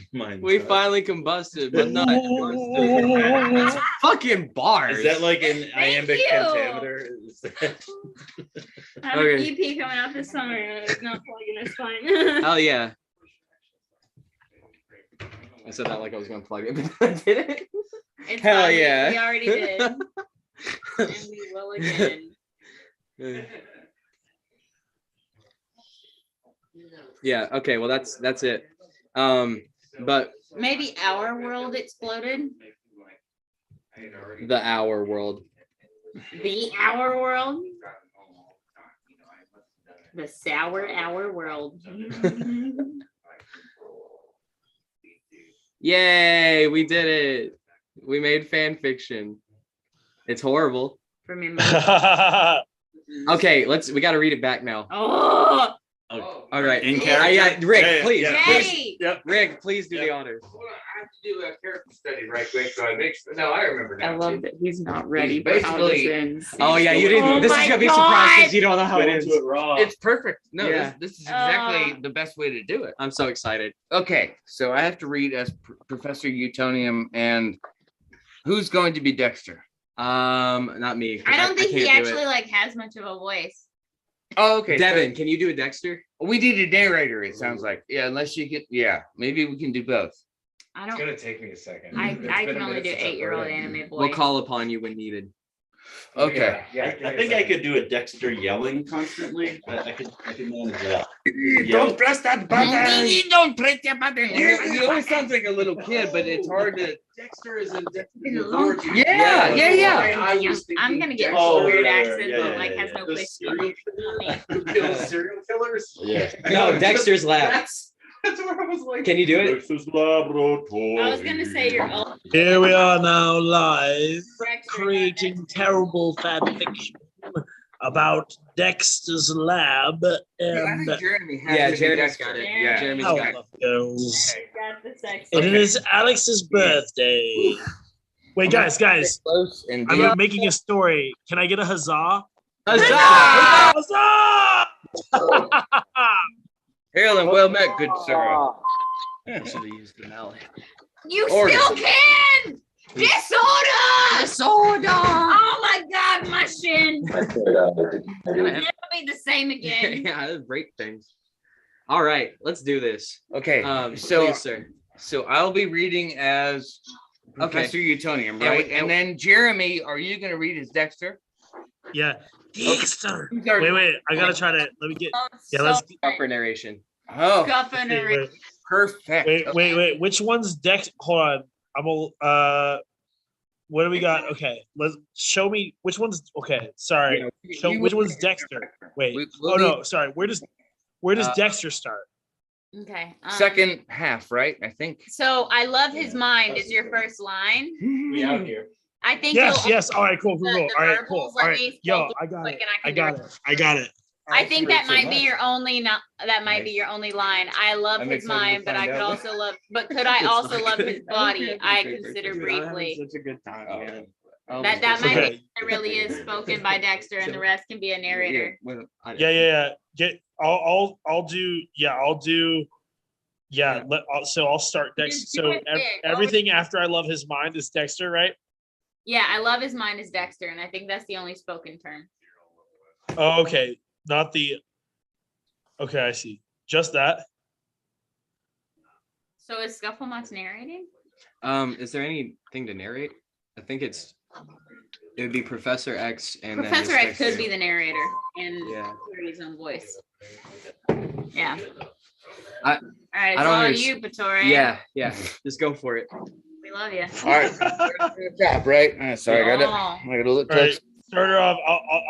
We finally combusted, but not. That's fucking bars. Is that like an iambic you. pentameter? Is that- I have Okay. an EP coming out this summer and it's not plugging. It's fine. Hell yeah. I said that like I was gonna plug it, but I did it. It's Hell fine. yeah. We already did. And we will again. Yeah. Okay. Well, that's it. But Maybe our world exploded. the our world. The Our World. The Sour Our World. Yay, we did it. We made fan fiction. It's horrible. Remember. Okay, we got to read it back now. Oh. All right. In character. Yeah, Rick, Yeah, please. yeah. Hey. Yep. Rick, please do the honors. Hold on, I have to do a character study right quick so I make sure. No, I remember now. I love that he's not ready He's for how this basically- ends. Oh yeah, you didn't. Oh this is my gonna be a surprise because God. you don't know how it Go ends. into it raw. It's perfect. No, Yeah. this is exactly the best way to do it. I'm so excited. Okay, so I have to read as Professor Utonium, and who's going to be Dexter? Not me. 'cause I don't think he can't do actually it. like has much of a voice. Oh, okay. Devin, can you do a Dexter? We need a narrator, it sounds like. Yeah, unless you get, yeah, maybe we can do both. I It's don't. gonna take me a second. I It's been can a only minute do since I've 8-year-old heard it. anime voice. We'll call upon you when needed. Okay. Yeah, I think I could do a Dexter yelling constantly. I could manage that. Don't press that button. Don't press that button. He always sounds like a little kid, but it's hard to. Dexter is a Yeah. I'm gonna get Oh, a weird yeah, accent, yeah, but yeah, like yeah, has no yeah. place to Serial be. Kill serial killers. Yeah. No, Dexter's Lab. That's where I was like. Can you do it? Dexter's Laboratory. I was gonna say you're old. Here we are now live, Dexter, creating terrible fan fiction about Dexter's Lab and Jeremy Yeah, Jeremy's got it. Yeah. Jeremy's how got it. love goes. got the sex. And it is Alex's birthday. Wait, guys, Close and I'm making a story. Can I get a huzzah? Huzzah! Huzzah! Hail and well met, good sir. Ah, I should have used the mallet. You Order. still can. Disorder. Disorder. Oh my God, my shin. It'll never be the same again. Yeah, I break things. All right, let's do this. Okay, So, so please, sir. so I'll be reading as Professor Utonium, Yeah, right? And then Jeremy, are you going to read as Dexter? Yeah. Dexter. Who's our- Wait, I gotta try to let me get yeah, let's Upper narration. Oh, Scuffing perfect. wait. Which one's Dex? Hold on. What do we got? Okay, let's show me which one's okay. Sorry. Show which one's Dexter. Wait. We'll No, sorry. Where does Dexter start? Okay. Second half, right? I think. So I love his mind is your first line. We out here. I think Yes. you'll- All right, cool. the All right, verbals, cool. let All right. me Yo, scroll I got quick it. and I can got do it. I got it. I think that might be your only Nice. only line. I love I'm his excited to mind, but I find could out. also love but could I It's also not love good. his body? I consider briefly. Such a good time, man. That might Okay. be it really is spoken by Dexter and the rest can be a narrator. Yeah. I'll do. Yeah. I'll start Dexter. Just do So it big. everything after I love his mind is Dexter, right? Yeah, I love his mind is Dexter, and I think that's the only spoken term. Oh, okay. Not the. Okay, I see. Just that. So is Scufflemott's narrating? Is there anything to narrate? I think it would be Professor X and then Professor his X could Dexter. be the narrator and Yeah. hear his own voice. Yeah. I- All right, it's I don't all underst- you, Patori. Yeah. Just go for it. We love you. All right. Top, right? Sorry, I got Oh. to look All right. close. Start her off.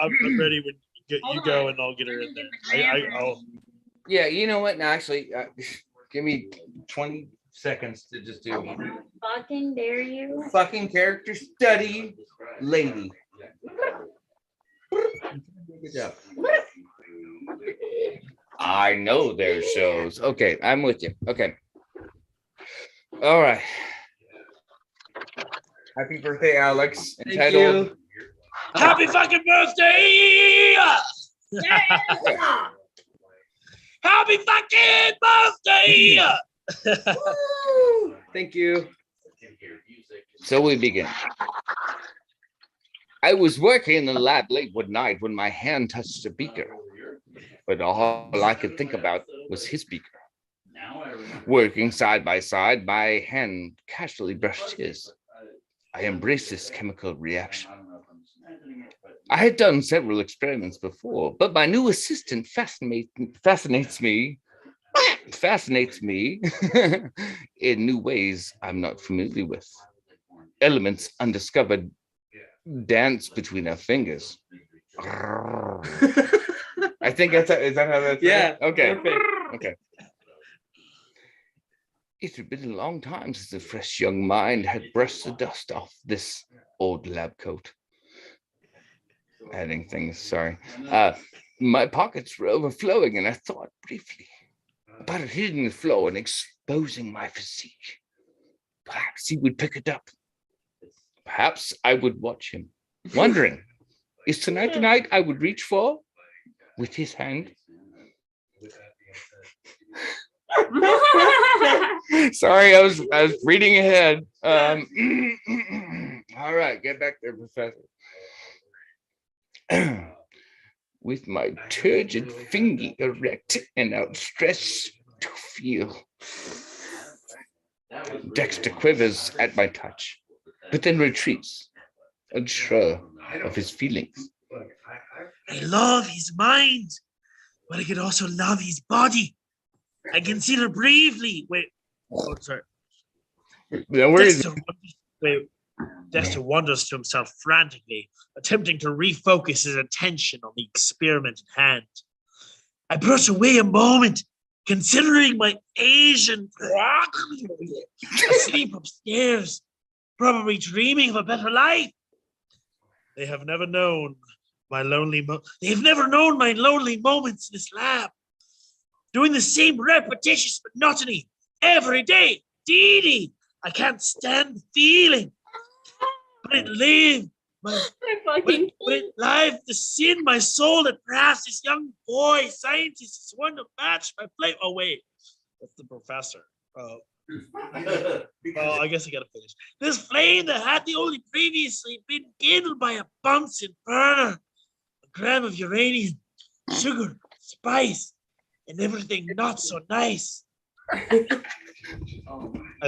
I'm ready when you Hold go, on. and I'll get her in Let me there. get the grammar. I'll. Yeah, you know what? No, actually, give me 20 seconds to just do Fucking dare you. fucking character study, lady. Good job. I know there's shows. Okay, I'm with you. Okay. All right. Happy birthday, Alex. Thank Entitled you. Happy fucking birthday! Happy fucking birthday! Thank you. So we begin. I was working in the lab late one night when my hand touched a beaker, but all I could think about was his beaker. Working side by side, my hand casually brushed his. I embraced this chemical reaction. I had done several experiments before, but my new assistant fascinates me in new ways I'm not familiar with. Elements undiscovered dance between our fingers. I think is that how that's okay. Perfect. Okay. It had been a long time since a fresh young mind had brushed the dust off this old lab coat. Adding things, sorry. My pockets were overflowing, and I thought briefly about hitting the floor and exposing my physique. Perhaps he would pick it up. Perhaps I would watch him, wondering, is tonight the night I would reach for with his hand? Sorry, I was reading ahead. All right, get back there, Professor. With my turgid finger erect and outstretched to feel. Dexter quivers at my touch, but then retreats, unsure of his feelings. I love his mind, but I could also love his body. I consider briefly. Wait. Oh, sorry. Now, where is Dexter wanders to himself frantically, attempting to refocus his attention on the experiment at hand. I brush away a moment, considering my Asian asleep upstairs, probably dreaming of a better life. They have never known my lonely moments in this lab, doing the same repetitious monotony every day. Dee, I can't stand the feeling. But it lived the sin, my soul, that perhaps this young boy scientist is one to match my flame. Oh wait, that's the professor. I guess I gotta finish. This flame that had only previously been kindled by a Bunsen burner, a gram of uranium, sugar, spice, and everything not so nice. I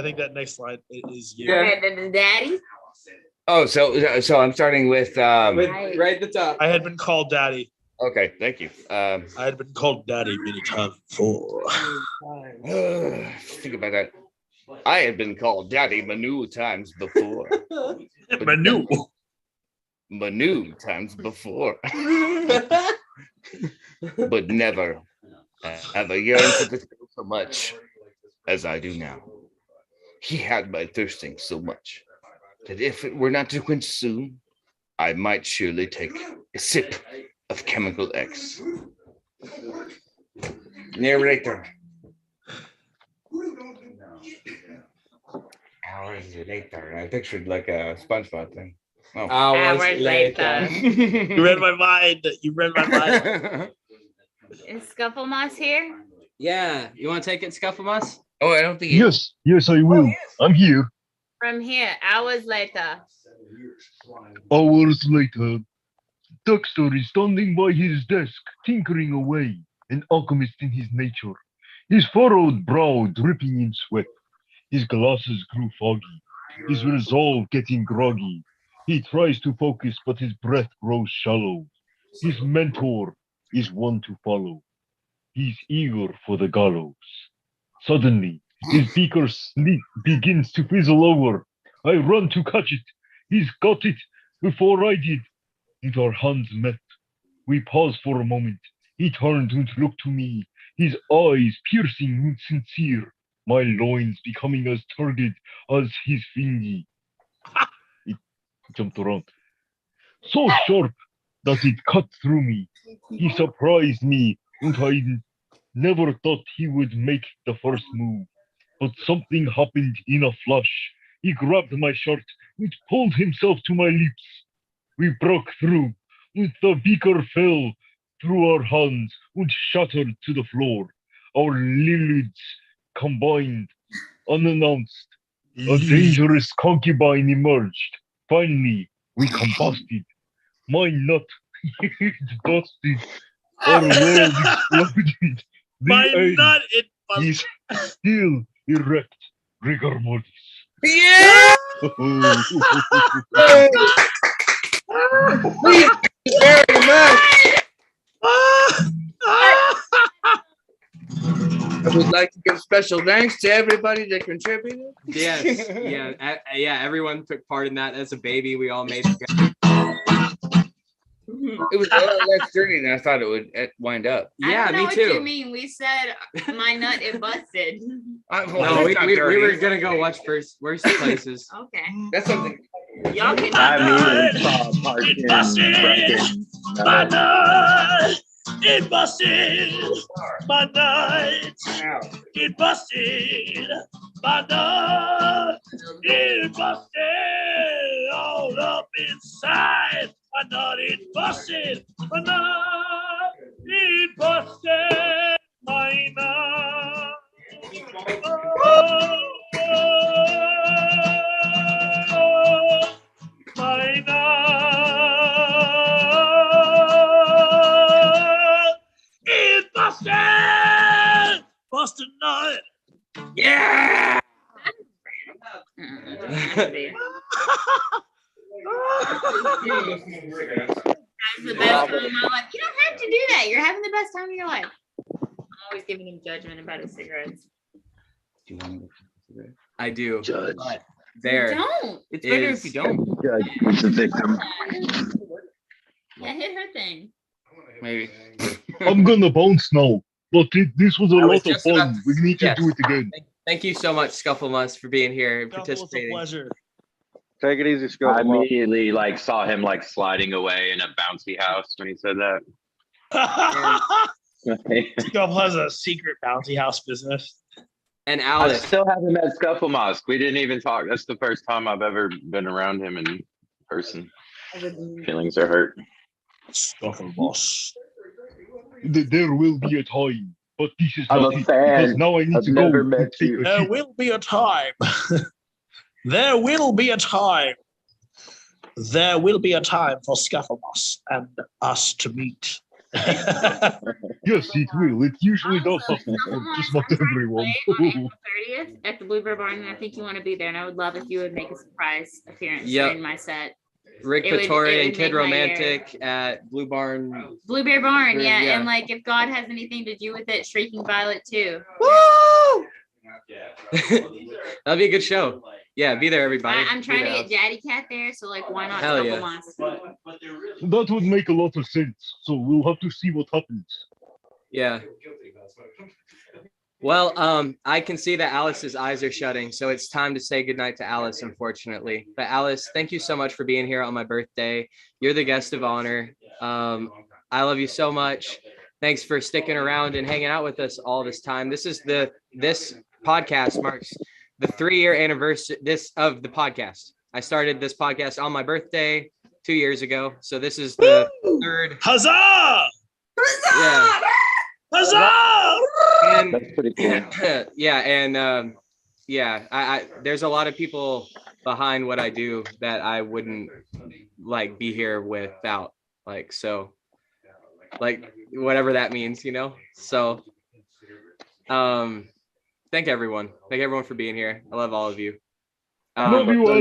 think that next slide is you. Daddy. Oh, so I'm starting with right at the top. I had been called daddy. Okay, thank you. I had been called daddy many times before. Think about that. I had been called daddy manu times before. Manu times before. But never have I yearned for this so much as I do now. He had my thirsting so much that if it were not to quench soon, I might surely take a sip of chemical X. Narrator. Hours later. I pictured like a SpongeBob thing. Oh. Hours later. You read my mind. Is Scuffle Moss here? Yeah, you want to take it, Scufflemus? Oh, I don't think. Yes, I will. I'm here. From here, hours later. Hours later, Dexter is standing by his desk, tinkering away, an alchemist in his nature. His furrowed brow dripping in sweat. His glasses grew foggy, his resolve getting groggy. He tries to focus, but his breath grows shallow. His mentor is one to follow. He's eager for the gallows. Suddenly, his beaker's sleep begins to fizzle over. I run to catch it. He's got it before I did. And our hands met. We paused for a moment. He turned and looked to me, his eyes piercing and sincere, my loins becoming as turgid as his fingy. It jumped around. So sharp that it cut through me. He surprised me, and I never thought he would make the first move. But something happened in a flash. He grabbed my shirt and pulled himself to my lips. We broke through, and the beaker fell through our hands and shattered to the floor. Our lids combined, unannounced. A dangerous concubine emerged. Finally, we combusted. My nut busted. Our world exploded. My nut is still erect. Rigor mortis. Yeah! Thank you very much. I would like to give special thanks to everybody that contributed. Yes, yeah, everyone took part in that. As a baby, we all made together. It was a lot less dirty than I thought it would wind up. I Yeah, don't know me what too. you mean. We said my nut it busted. No, we were gonna go watch worst places. Okay. That's something. Y'all can I immediately saw Park in fucking, My nut, it busted. My nut, it busted. My nut, it busted. All up inside. My nut, it busted. My nut, it busted. My nut. Oh, my nut. It busted. Busted nut. Yeah. That's the best time of my life. You don't have to do that. You're having the best time of your life. I'm always giving him judgment about his cigarettes. Do you want to I do. Judge. But there. Don't. It's better if you don't. Judge is the victim. Yeah, hit her thing. Maybe. I'm gonna bounce now. But this was a I was lot of just about fun. We need to yes. do it again. Thank you so much, Scufflemus, for being here and It's a participating. pleasure. Take it easy, I Scott. immediately like saw him like sliding away in a bouncy house when he said that. Scuffle has a secret bounty house business. And I Alice, still haven't met Scuffle Mosk. We didn't even talk. That's the first time I've ever been around him in person. Feelings are hurt. Scuffle boss. There will be a time, but this is I'm not a it, fan. because now I need I've to go never and met take you. a There shit. will be a time. There will be a time. There will be a time for Scufflemoss and us to meet. Yes, it will. It usually does happen, just not everyone. On April 30th at the Bluebird Barn, and I think you want to be there. And I would love if you would make a surprise appearance Yep. during my set. Rick It would- Vittori, it and would Kid make my year. Romantic at Blue Barn. Blueberry Barn, Yeah, yeah. yeah. And like if God has anything to do with it, Shrieking Violet too. Woo! That'll be a good show. Yeah, be there, everybody. I'm trying Be to there. get Daddy Cat there, so like why not Hell Scuffle yeah. Moss? That would make a lot of sense. So we'll have to see what happens. Yeah. Well, I can see that Alice's eyes are shutting, so it's time to say goodnight to Alice, unfortunately. But Alice, thank you so much for being here on my birthday. You're the guest of honor. I love you so much. Thanks for sticking around and hanging out with us all this time. This podcast marks the 3-year anniversary of the podcast. I started this podcast on my birthday 2 years ago, so this is the third. Huzzah! Yeah. Huzzah! And That's pretty cool. yeah, and yeah, I there's a lot of people behind what I do that I wouldn't like be here without, like, so like whatever that means, you know. So thank everyone for being here. I love all of you. Love you, Alex.